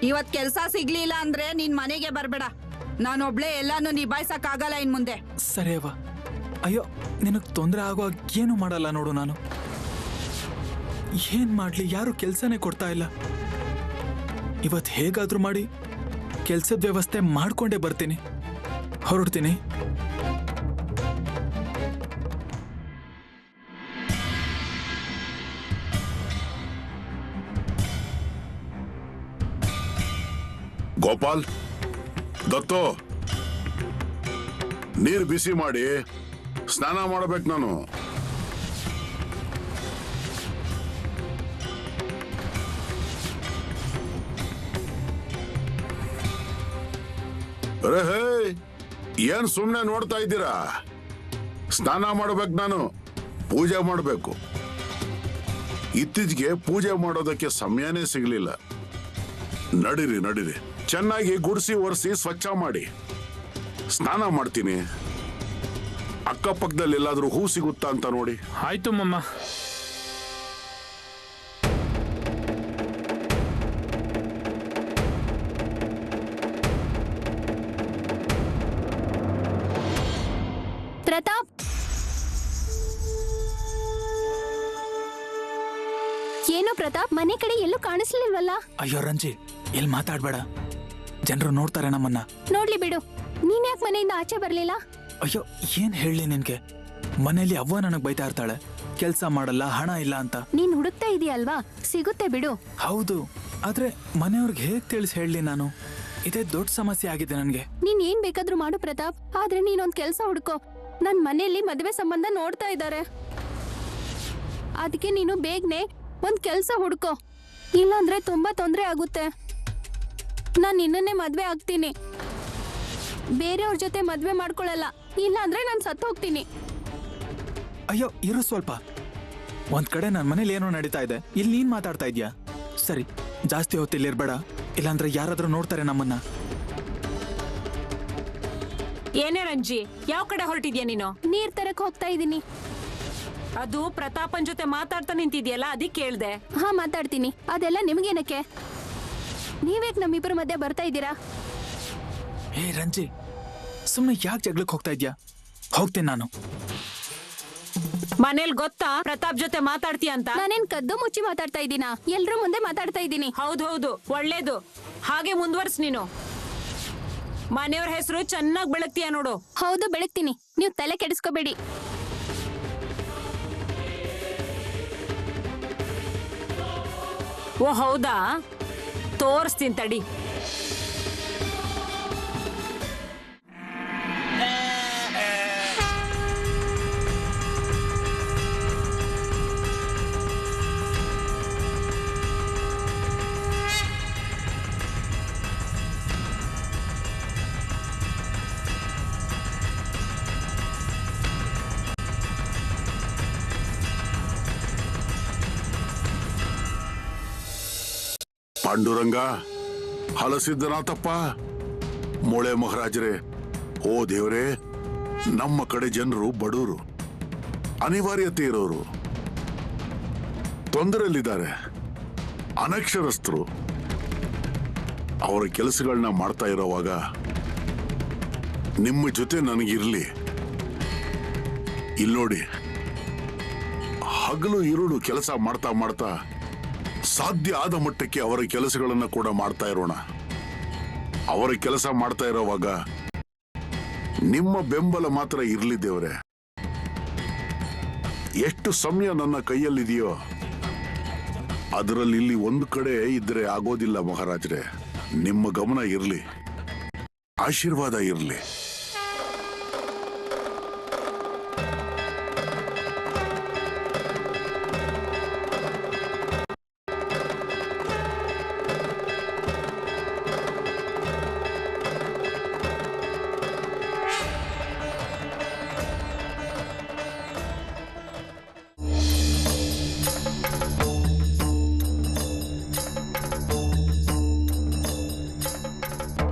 ಇವತ್ ಕೆಲ್ಸ ಸಿಗ್ಲಿಲ್ಲ ಅಂದ್ರೆ ನಿನ್ ಮನೆಗೆ ಬರ್ಬೇಡ. ನಾನೊಬ್ಳೆ ಎಲ್ಲಾನು ನಿಭಾಯ್ಸಕ್ ಆಗಲ್ಲ ಇನ್ ಮುಂದೆ. ಸರಿಯವ್ವ. ಅಯ್ಯೋ, ನಿನಗ್ ತೊಂದರೆ ಆಗುವಾಗ ಏನು ಮಾಡಲ್ಲ ನೋಡು ನಾನು. ಏನ್ ಮಾಡ್ಲಿ, ಯಾರು ಕೆಲ್ಸನೇ ಕೊಡ್ತಾ ಇಲ್ಲ. ಇವತ್ ಹೇಗಾದ್ರೂ ಮಾಡಿ ಕೆಲ್ಸದ ವ್ಯವಸ್ಥೆ ಮಾಡ್ಕೊಂಡೇ ಬರ್ತೀನಿ. ಹೊರಡ್ತೀನಿ. ಗೋಪಾಲ್, ದತ್ತು, ನೀರು ಬಿಸಿ ಮಾಡಿ ಸ್ನಾನ ಮಾಡಬೇಕು ನಾನು. ಅರೆ ಹೇ, ಏನ್ ಸುಮ್ನೆ ನೋಡ್ತಾ ಇದ್ದೀರಾ? ಸ್ನಾನ ಮಾಡ್ಬೇಕು ನಾನು, ಪೂಜೆ ಮಾಡಬೇಕು. ಇತ್ತೀಚೆಗೆ ಪೂಜೆ ಮಾಡೋದಕ್ಕೆ ಸಮಯನೇ ಸಿಗ್ಲಿಲ್ಲ. ನಡೀರಿ ನಡೀರಿ, ಚೆನ್ನಾಗಿ ಗುಡಿಸಿ ಒರೆಸಿ ಸ್ವಚ್ಛ ಮಾಡಿ. ಸ್ನಾನ ಮಾಡ್ತೀನಿ. ಅಕ್ಕಪಕ್ಕದಲ್ಲಿ ಎಲ್ಲಾದ್ರೂ ಹೂ ಸಿಗುತ್ತಾ ಅಂತ ನೋಡಿ. ಆಯ್ತು ಮಮ್ಮ. ಪ್ರತಾಪ್, ಏನೋ ಪ್ರತಾಪ್, ಮನೆ ಕಡೆ ಎಲ್ಲೂ ಕಾಣಿಸ್ಲಿಲ್ವಲ್ಲ? ಅಯ್ಯೋ ರಂಜಿ, ಎಲ್ಲಿ ಮಾತಾಡ್ಬೇಡ, ಜನರು ನೋಡ್ತಾರೆ ನಮ್ಮನ್ನ. ನೋಡ್ಲಿ ಬಿಡು, ನೀನ್ ಯಾಕೆ ಮನೆಯಿಂದ ಆಚೆ ಬರ್ಲಿಲ್ಲ? ಅಯ್ಯೋ, ಏನ್ ಹೇಳಿ ನಿನ್ಗೆ, ಮನೇಲಿ ಅವ್ವ ನನಗ್ ಬೈತಾ ಇರ್ತಾಳೆ, ಕೆಲ್ಸ ಮಾಡಲ್ಲ, ಹಣ ಇಲ್ಲ ಅಂತ. ನೀನ್ ಹುಡುಕ್ತಾ ಇದೀಯಲ್ವಾ, ಸಿಗುತ್ತೆ ಬಿಡು. ಹೌದು, ಆದ್ರೆ ಮನೆಯವ್ರಿಗೆ ಹೇಗ್ ತಿಳಿಸಿ ಹೇಳಲಿ ನಾನು? ಇದೇ ದೊಡ್ಡ ಸಮಸ್ಯೆ ಆಗಿದೆ ನನ್ಗೆ. ನೀನ್ ಏನ್ ಬೇಕಾದ್ರೂ ಮಾಡು ಪ್ರತಾಪ್, ಆದ್ರೆ ನೀನೊಂದ್ ಕೆಲ್ಸ ಹುಡ್ಕೋ. ನನ್ ಮನೆಯಲ್ಲಿ ಮದ್ವೆ ಸಂಬಂಧ ನೋಡ್ತಾ ಇದ್ದಾರೆ. ಅದಕ್ಕೆ ನೀನು ಬೇಗನೆ ಒಂದ್ ಕೆಲ್ಸ ಹುಡ್ಕೋ, ಇಲ್ಲಾಂದ್ರೆ ತುಂಬಾ ತೊಂದ್ರೆ ಆಗುತ್ತೆ. ನಾನ್ ನಿನ್ನನ್ನೇ ಮದ್ವೆ ಆಗ್ತೀನಿ, ಬೇರೆಯವ್ರ ಜೊತೆ ಮದ್ವೆ ಮಾಡ್ಕೊಳಲ್ಲ. ಇಲ್ಲಾಂದ್ರೆ ನಾನ್ ಸತ್ತು ಹೋಗ್ತೀನಿ. ಅಯ್ಯೋ ಇರು ಸ್ವಲ್ಪ. ಒಂದ್ ಕಡೆ ನನ್ ಮನೇಲಿ ಏನೋ ನಡೀತಾ ಇದೆ, ಇಲ್ಲಿ ನೀನ್ ಮಾತಾಡ್ತಾ ಇದ್ಯಾ? ಸರಿ, ಜಾಸ್ತಿ ಹೊತ್ತಿಲ್ಲಿರ್ಬೇಡ, ಇಲ್ಲಾಂದ್ರೆ ಯಾರಾದ್ರೂ ನೋಡ್ತಾರೆ ನಮ್ಮನ್ನ. ಏನೇ ರಂಜಿ, ಯಾವ ಕಡೆ ಹೊರಟಿದ್ಯಾ ನೀನು? ನೀರ್ ತರಕ್ ಹೋಗ್ತಾ ಇದೀನಿ. ಅದು ಪ್ರತಾಪನ್ ಜೊತೆ ಮಾತಾಡ್ತಾ ನಿಂತಿದ್ಯಲ್ಲ, ಅದಕ್ಕೆ ಕೇಳ್ದೆ. ಹಾ, ಮಾತಾಡ್ತೀನಿ. ಅದೆಲ್ಲ ನಿಮ್ಗೇನಕ್ಕೆ? ನೀವೇಕ್ ನಮ್ಮಿಬ್ಬರ ಮಧ್ಯೆ ಬರ್ತಾ ಇದ್ದೀರಾ? ಹೇ ರಂಜಿ, ಸುಮ್ನೆ ಯಾಕೆ ಜಗಳಕ್ಕೆ ಹೋಗ್ತಾ ಇದ್ಯಾ? ಹೋಗ್ತೀನಿ ನಾನು. ಮನೇಲಿ ಗೊತ್ತಾ ಪ್ರತಾಪ್ ಜೊತೆ ಮಾತಾಡ್ತೀಯ ಅಂತ? ನಾನೇನ್ ಕದ್ದು ಮುಚ್ಚಿ ಮಾತಾಡ್ತಾ ಇದ್ದೀನಾ? ಎಲ್ರೂ ಮುಂದೆ ಮಾತಾಡ್ತಾ ಇದ್ದೀನಿ. ಹೌದು, ಒಳ್ಳೇದು. ಹಾಗೆ ಮುಂದುವರ್ಸ್ ನೀನು. ಮನೆಯವ್ರ ಹೆಸರು ಚೆನ್ನಾಗಿ ಬೆಳಗ್ತೀಯ ನೋಡು. ಹೌದು, ಬೆಳಗ್ತೀನಿ. ನೀವು ತಲೆ ಕೆಡಿಸ್ಕೋಬೇಡಿ. ಓ ಹೌದಾ, ತೋರಿಸ್ತೀನಿ ತಡಿ. ಪಾಂಡುರಂಗ, ಹಲಸಿದ್ದನಾಥಪ್ಪ, ಮೊಳೆ ಮಹಾರಾಜರೇ, ಓ ದೇವರೇ, ನಮ್ಮ ಕಡೆ ಜನರು ಬಡವರು, ಅನಿವಾರ್ಯತೆ ಇರೋರು, ತೊಂದರೆಯಲ್ಲಿದ್ದಾರೆ, ಅನಕ್ಷರಸ್ಥರು. ಅವರ ಕೆಲಸಗಳನ್ನ ಮಾಡ್ತಾ ಇರೋವಾಗ ನಿಮ್ಮ ಜೊತೆ ನನಗಿರ್ಲಿ. ಇಲ್ಲಿ ನೋಡಿ, ಹಗಲು ಇರುಳು ಕೆಲಸ ಮಾಡ್ತಾ ಮಾಡ್ತಾ ಸಾಧ್ಯ ಆದ ಮಟ್ಟಕ್ಕೆ ಅವರ ಕೆಲಸಗಳನ್ನ ಕೂಡ ಮಾಡ್ತಾ ಇರೋಣ. ಅವರ ಕೆಲಸ ಮಾಡ್ತಾ ಇರೋವಾಗ ನಿಮ್ಮ ಬೆಂಬಲ ಮಾತ್ರ ಇರ್ಲಿ ದೇವರೇ. ಎಷ್ಟು ಸಮಯ ನನ್ನ ಕೈಯಲ್ಲಿದೆಯೋ ಅದರಲ್ಲಿ ಇಲ್ಲಿ ಒಂದು ಕಡೆ ಇದ್ರೆ ಆಗೋದಿಲ್ಲ ಮಹಾರಾಜರೇ. ನಿಮ್ಮ ಗಮನ ಇರ್ಲಿ, ಆಶೀರ್ವಾದ ಇರ್ಲಿ.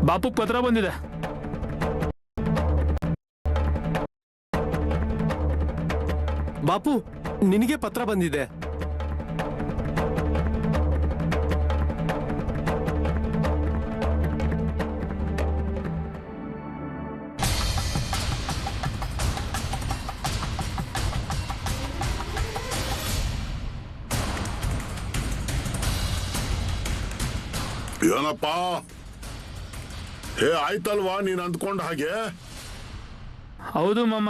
ಬಾಪು ಪತ್ರ ಬಂದಿದೆ. ಬಾಪು, ನಿನಗೆ ಪತ್ರ ಬಂದಿದೆ. ಏನಪ್ಪ ಹೇ, ಆಯ್ತಲ್ವಾ ನೀನ್ ಅಂದ್ಕೊಂಡ ಹಾಗೆ? ಹೌದು ಮಾಮ.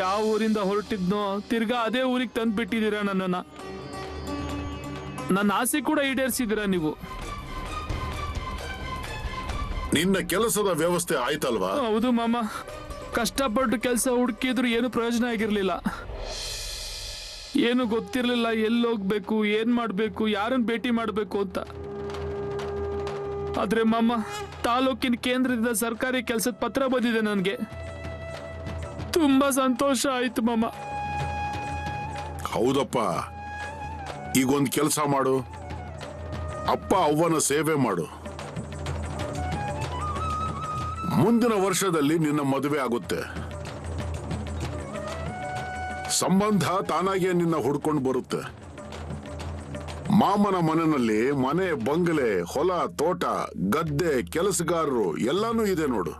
ಯಾವ ಊರಿಂದ ಹೊರಟಿದ್ನೋ ತಿರ್ಗಾ ಅದೇ ಊರಿಗೆ ತಂದು ಬಿಟ್ಟಿದ್ದೀರಾ ನನ್ನನ್ನ. ನನ್ನ ಆಸೆ ಕೂಡ ಈಡೇರಿಸಿದ್ದೀರಾ ನೀವು. ನಿನ್ನ ಕೆಲಸದ ವ್ಯವಸ್ಥೆ ಆಯ್ತಲ್ವಾ? ಹೌದು ಮಾಮ. ಕಷ್ಟಪಟ್ಟು ಕೆಲಸ ಹುಡುಕಿದ್ರು ಏನು ಪ್ರಯೋಜನ ಆಗಿರ್ಲಿಲ್ಲ. ಏನು ಗೊತ್ತಿರ್ಲಿಲ್ಲ ಎಲ್ಲಿ ಹೋಗ್ಬೇಕು, ಏನ್ ಮಾಡ್ಬೇಕು, ಯಾರನ್ನ ಭೇಟಿ ಮಾಡ್ಬೇಕು ಅಂತ. ಆದ್ರೆ ಮಾಮ, ತಾಲೂಕಿನ ಕೇಂದ್ರದಿಂದ ಸರ್ಕಾರಿ ಕೆಲಸದ ಪತ್ರ ಬಂದಿದೆ ನನಗೆ. ತುಂಬಾ ಸಂತೋಷ ಆಯ್ತು ಮಾಮ. ಹೌದಪ್ಪ, ಈಗೊಂದು ಕೆಲಸ ಮಾಡು. ಅಪ್ಪ ಅವ್ವನ ಸೇವೆ ಮಾಡು. ಮುಂದಿನ ವರ್ಷದಲ್ಲಿ ನಿನ್ನ ಮದುವೆ ಆಗುತ್ತೆ. ಸಂಬಂಧ ತಾನಾಗಿಯೇ ನಿನ್ನ ಹುಡ್ಕೊಂಡು ಬರುತ್ತೆ. ಮಾಮನ ಮನೆಯಲ್ಲಿ ಮನೆ, ಬಂಗಲೆ, ಹೊಲ, ತೋಟ, ಗದ್ದೆ, ಕೆಲಸಗಾರರು ಎಲ್ಲಾನು ಇದೆ ನೋಡು.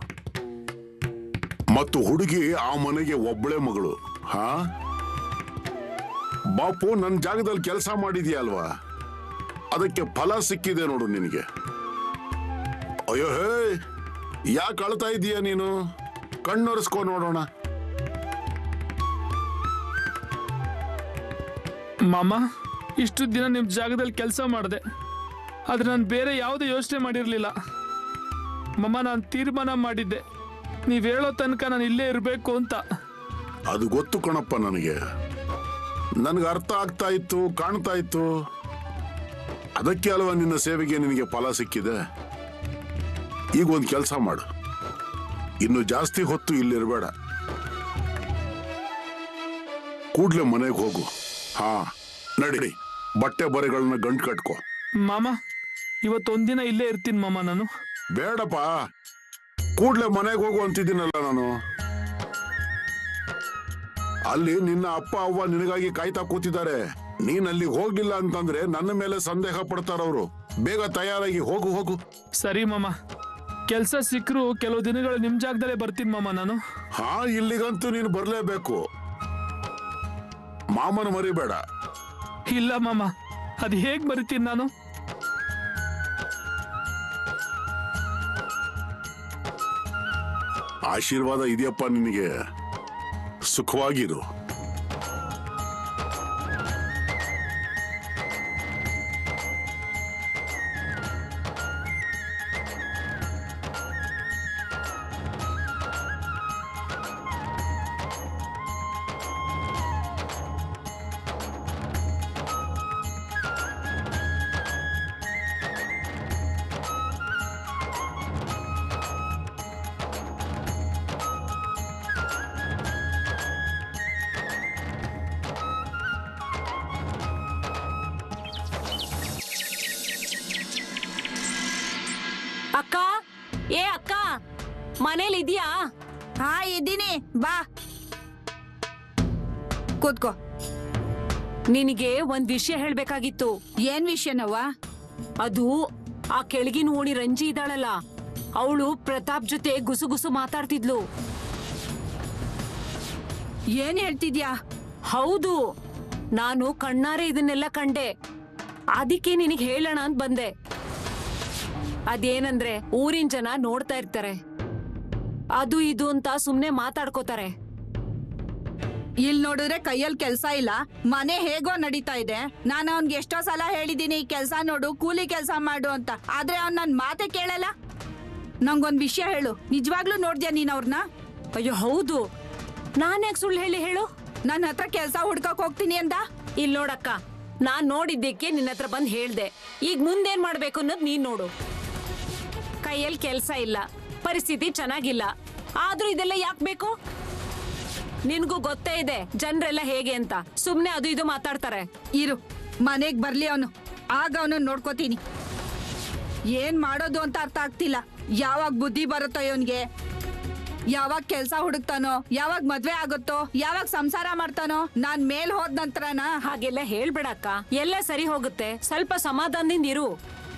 ಮತ್ತು ಹುಡುಗಿ ಆ ಮನೆಗೆ ಒಬ್ಬಳೆ ಮಗಳು. ಹಾ ಬಾಪು, ನನ್ನ ಜಾಗದಲ್ಲಿ ಕೆಲಸ ಮಾಡಿದ್ಯಲ್ವಾ, ಅದಕ್ಕೆ ಫಲ ಸಿಕ್ಕಿದೆ ನೋಡು ನಿನಗೆ. ಅಯ್ಯೋ ಹೇ, ಯಾಕೆ ಅಳ್ತಾ ಇದೀಯ ನೀನು? ಕಣ್ಣೊರೆಸ್ಕೊ ನೋಡೋಣ. ಮಾಮ, ಇಷ್ಟು ದಿನ ನಿಮ್ ಜಾಗದಲ್ಲಿ ಕೆಲಸ ಮಾಡಿದೆ, ಆದ್ರೆ ನಾನು ಬೇರೆ ಯಾವುದೇ ಯೋಚನೆ ಮಾಡಿರ್ಲಿಲ್ಲ. ಮಾಮ, ನಾನು ತೀರ್ಮಾನ ಮಾಡಿದ್ದೆ, ನೀವ್ ಹೇಳೋ ತನಕ ನಾನು ಇಲ್ಲೇ ಇರಬೇಕು ಅಂತ. ಅದು ಗೊತ್ತು ಕಣಪ್ಪ ನನಗೆ. ನನಗೆ ಅರ್ಥ ಆಗ್ತಾ ಇತ್ತು, ಕಾಣ್ತಾ ಇತ್ತು. ಅದಕ್ಕೆ ಅಲ್ವಾ ನಿನ್ನ ಸೇವೆಗೆ ನಿನಗೆ ಫಲ ಸಿಕ್ಕಿದೆ. ಈಗ ಒಂದು ಕೆಲಸ ಮಾಡು, ಇನ್ನು ಜಾಸ್ತಿ ಹೊತ್ತು ಇಲ್ಲಿರಬೇಡ. ಕೂಡ್ಲೆ ಮನೆಗೆ ಹೋಗು. ಹಾ ನಡಿ, ಬಟ್ಟೆ ಬರೆಗಳನ್ನ ಗಂಟು ಕಟ್ಕೋ. ಮಾಮ, ಇವತ್ತೊಂದಿನ ಇಲ್ಲೇ ಇರ್ತೀನಿ ಮಾಮ ನಾನು. ಬೇಡಪ್ಪ, ಕೂಡ್ಲೆ ಮನೆಗೆ ಹೋಗು ಅಂತಿದ್ದೀನಲ್ಲ ನಾನು. ಅಲ್ಲಿ ನಿನ್ನ ಅಪ್ಪ ಅವ್ವ ನಿನಗಾಗಿ ಕಾಯ್ತಾ ಕೂತಿದ್ದಾರೆ. ನೀನ್ ಅಲ್ಲಿ ಹೋಗ್ಲಿಲ್ಲ ಅಂತಂದ್ರೆ ನನ್ನ ಮೇಲೆ ಸಂದೇಹ ಪಡ್ತಾರವ್ರು. ಬೇಗ ತಯಾರಾಗಿ ಹೋಗು ಹೋಗು. ಸರಿ ಮಾಮ, ಕೆಲಸ ಸಿಕ್ಕರು ಕೆಲವು ದಿನಗಳು ನಿಮ್ ಜಾಗದಲ್ಲೇ ಬರ್ತೀನಿ ಮಾಮ ನಾನು. ಹಾ, ಇಲ್ಲಿಗಂತೂ ನೀನು ಬರ್ಲೇಬೇಕು. ಮಾಮನ ಮರಿಬೇಡ. ಇಲ್ಲ ಮಾಮ, ಅದು ಹೇಗ್ ಬರಿತೀನಿ ನಾನು? ಆಶೀರ್ವಾದ ಇದೆಯಪ್ಪ ನಿನಗೆ. ಸುಖವಾಗಿರು. ಅಕ್ಕ, ಏ ಅಕ್ಕ, ಮನೇಲಿ ಇದೀಯಾ? ಹಾ, ಇದ್ದೀನಿ, ಬಾ ಕೂತ್ಕೋ. ನಿನಗೆ ಒಂದ್ ವಿಷಯ ಹೇಳ್ಬೇಕಾಗಿತ್ತು. ಏನ್ ವಿಷಯನವ್ವ? ಅದು ಆ ಕೆಳಗಿನ ಓಣಿ ರಂಜಿ ಇದ್ದಾಳಲ್ಲ, ಅವಳು ಪ್ರತಾಪ್ ಜೊತೆ ಗುಸುಗುಸು ಮಾತಾಡ್ತಿದ್ಲು. ಏನ್ ಹೇಳ್ತಿದ್ಯಾ? ಹೌದು, ನಾನು ಕಣ್ಣಾರೆ ಇದನ್ನೆಲ್ಲ ಕಂಡೆ. ಅದಕ್ಕೆ ನಿನಗೆ ಹೇಳೋಣ ಅಂತ ಬಂದೆ. ಅದೇನಂದ್ರೆ, ಊರಿನ ಜನ ನೋಡ್ತಾ ಇರ್ತಾರೆ, ಅದು ಇದು ಅಂತ ಸುಮ್ನೆ ಮಾತಾಡ್ಕೋತಾರೆ. ಇಲ್ ನೋಡಿದ್ರೆ ಕೈಯಲ್ಲಿ ಕೆಲ್ಸ ಇಲ್ಲ, ಮನೆ ಹೇಗೋ ನಡೀತಾ ಇದೆ. ನಾನು ಅವ್ನ್ಗೆ ಎಷ್ಟೋ ಸಲ ಹೇಳಿದೀನಿ, ಕೆಲ್ಸ ನೋಡು, ಕೂಲಿ ಕೆಲ್ಸ ಮಾಡು ಅಂತ. ಆದ್ರೆ ಅವ್ನ್ ನನ್ ಮಾತೆ ಕೇಳಲ್ಲ. ನಂಗೊಂದ್ ವಿಷಯ ಹೇಳು, ನಿಜವಾಗ್ಲೂ ನೋಡ್ದ್ಯಾ ನೀನ್ ಅವ್ರನ್ನ? ಅಯ್ಯೋ ಹೌದು, ನಾನ್ ಯಾಕೆ ಸುಳ್ಳು ಹೇಳು? ನನ್ನ ಹತ್ರ ಕೆಲ್ಸ ಹುಡ್ಕಕ್ ಹೋಗ್ತೀನಿ ಅಂದ. ಇಲ್ ನೋಡಕ್ಕ, ನಾನ್ ನೋಡಿದ್ದಕ್ಕೆ ನಿನ್ನ ಹತ್ರ ಬಂದ್ ಹೇಳ್ದೆ. ಈಗ ಮುಂದೇನ್ ಮಾಡ್ಬೇಕು ಅನ್ನೋದು ನೀನ್ ನೋಡು. ಕೈಯಲ್ಲಿ ಕೆಲ್ಸ ಇಲ್ಲ, ಪರಿಸ್ಥಿತಿ ಚೆನ್ನಾಗಿಲ್ಲ, ಆದ್ರೂ ಇದೆಲ್ಲ ಯಾಕೆ ಬೇಕು? ನಿನ್ಗೂ ಗೊತ್ತೇ ಇದೆ ಜನರೆಲ್ಲ ಹೇಗೆ ಅಂತ. ಸುಮ್ನೆ ಅದು ಇದು ಮಾತಾಡ್ತಾರೆ. ಇರು, ಮನೆಗ್ ಬರ್ಲಿ ಅವನು, ಆಗ ಅವನು ನೋಡ್ಕೋತೀನಿ. ಏನ್ ಮಾಡೋದು ಅಂತ ಅರ್ಥ ಆಗ್ತಿಲ್ಲ. ಯಾವಾಗ ಬುದ್ಧಿ ಬರುತ್ತೋ ಇವನ್ಗೆ, ಯಾವಾಗ ಕೆಲ್ಸ ಹುಡುಕ್ತಾನೋ, ಯಾವಾಗ ಮದ್ವೆ ಆಗುತ್ತೋ, ಯಾವಾಗ ಸಂಸಾರ ಮಾಡ್ತಾನೋ. ನಾನ್ ಮೇಲ್ ಹೋದ ನಂತರನ ಹಾಗೆಲ್ಲ ಹೇಳ್ಬೇಡಕ್ಕ, ಎಲ್ಲ ಸರಿ ಹೋಗುತ್ತೆ. ಸ್ವಲ್ಪ ಸಮಾಧಾನದಿಂದ ಇರು.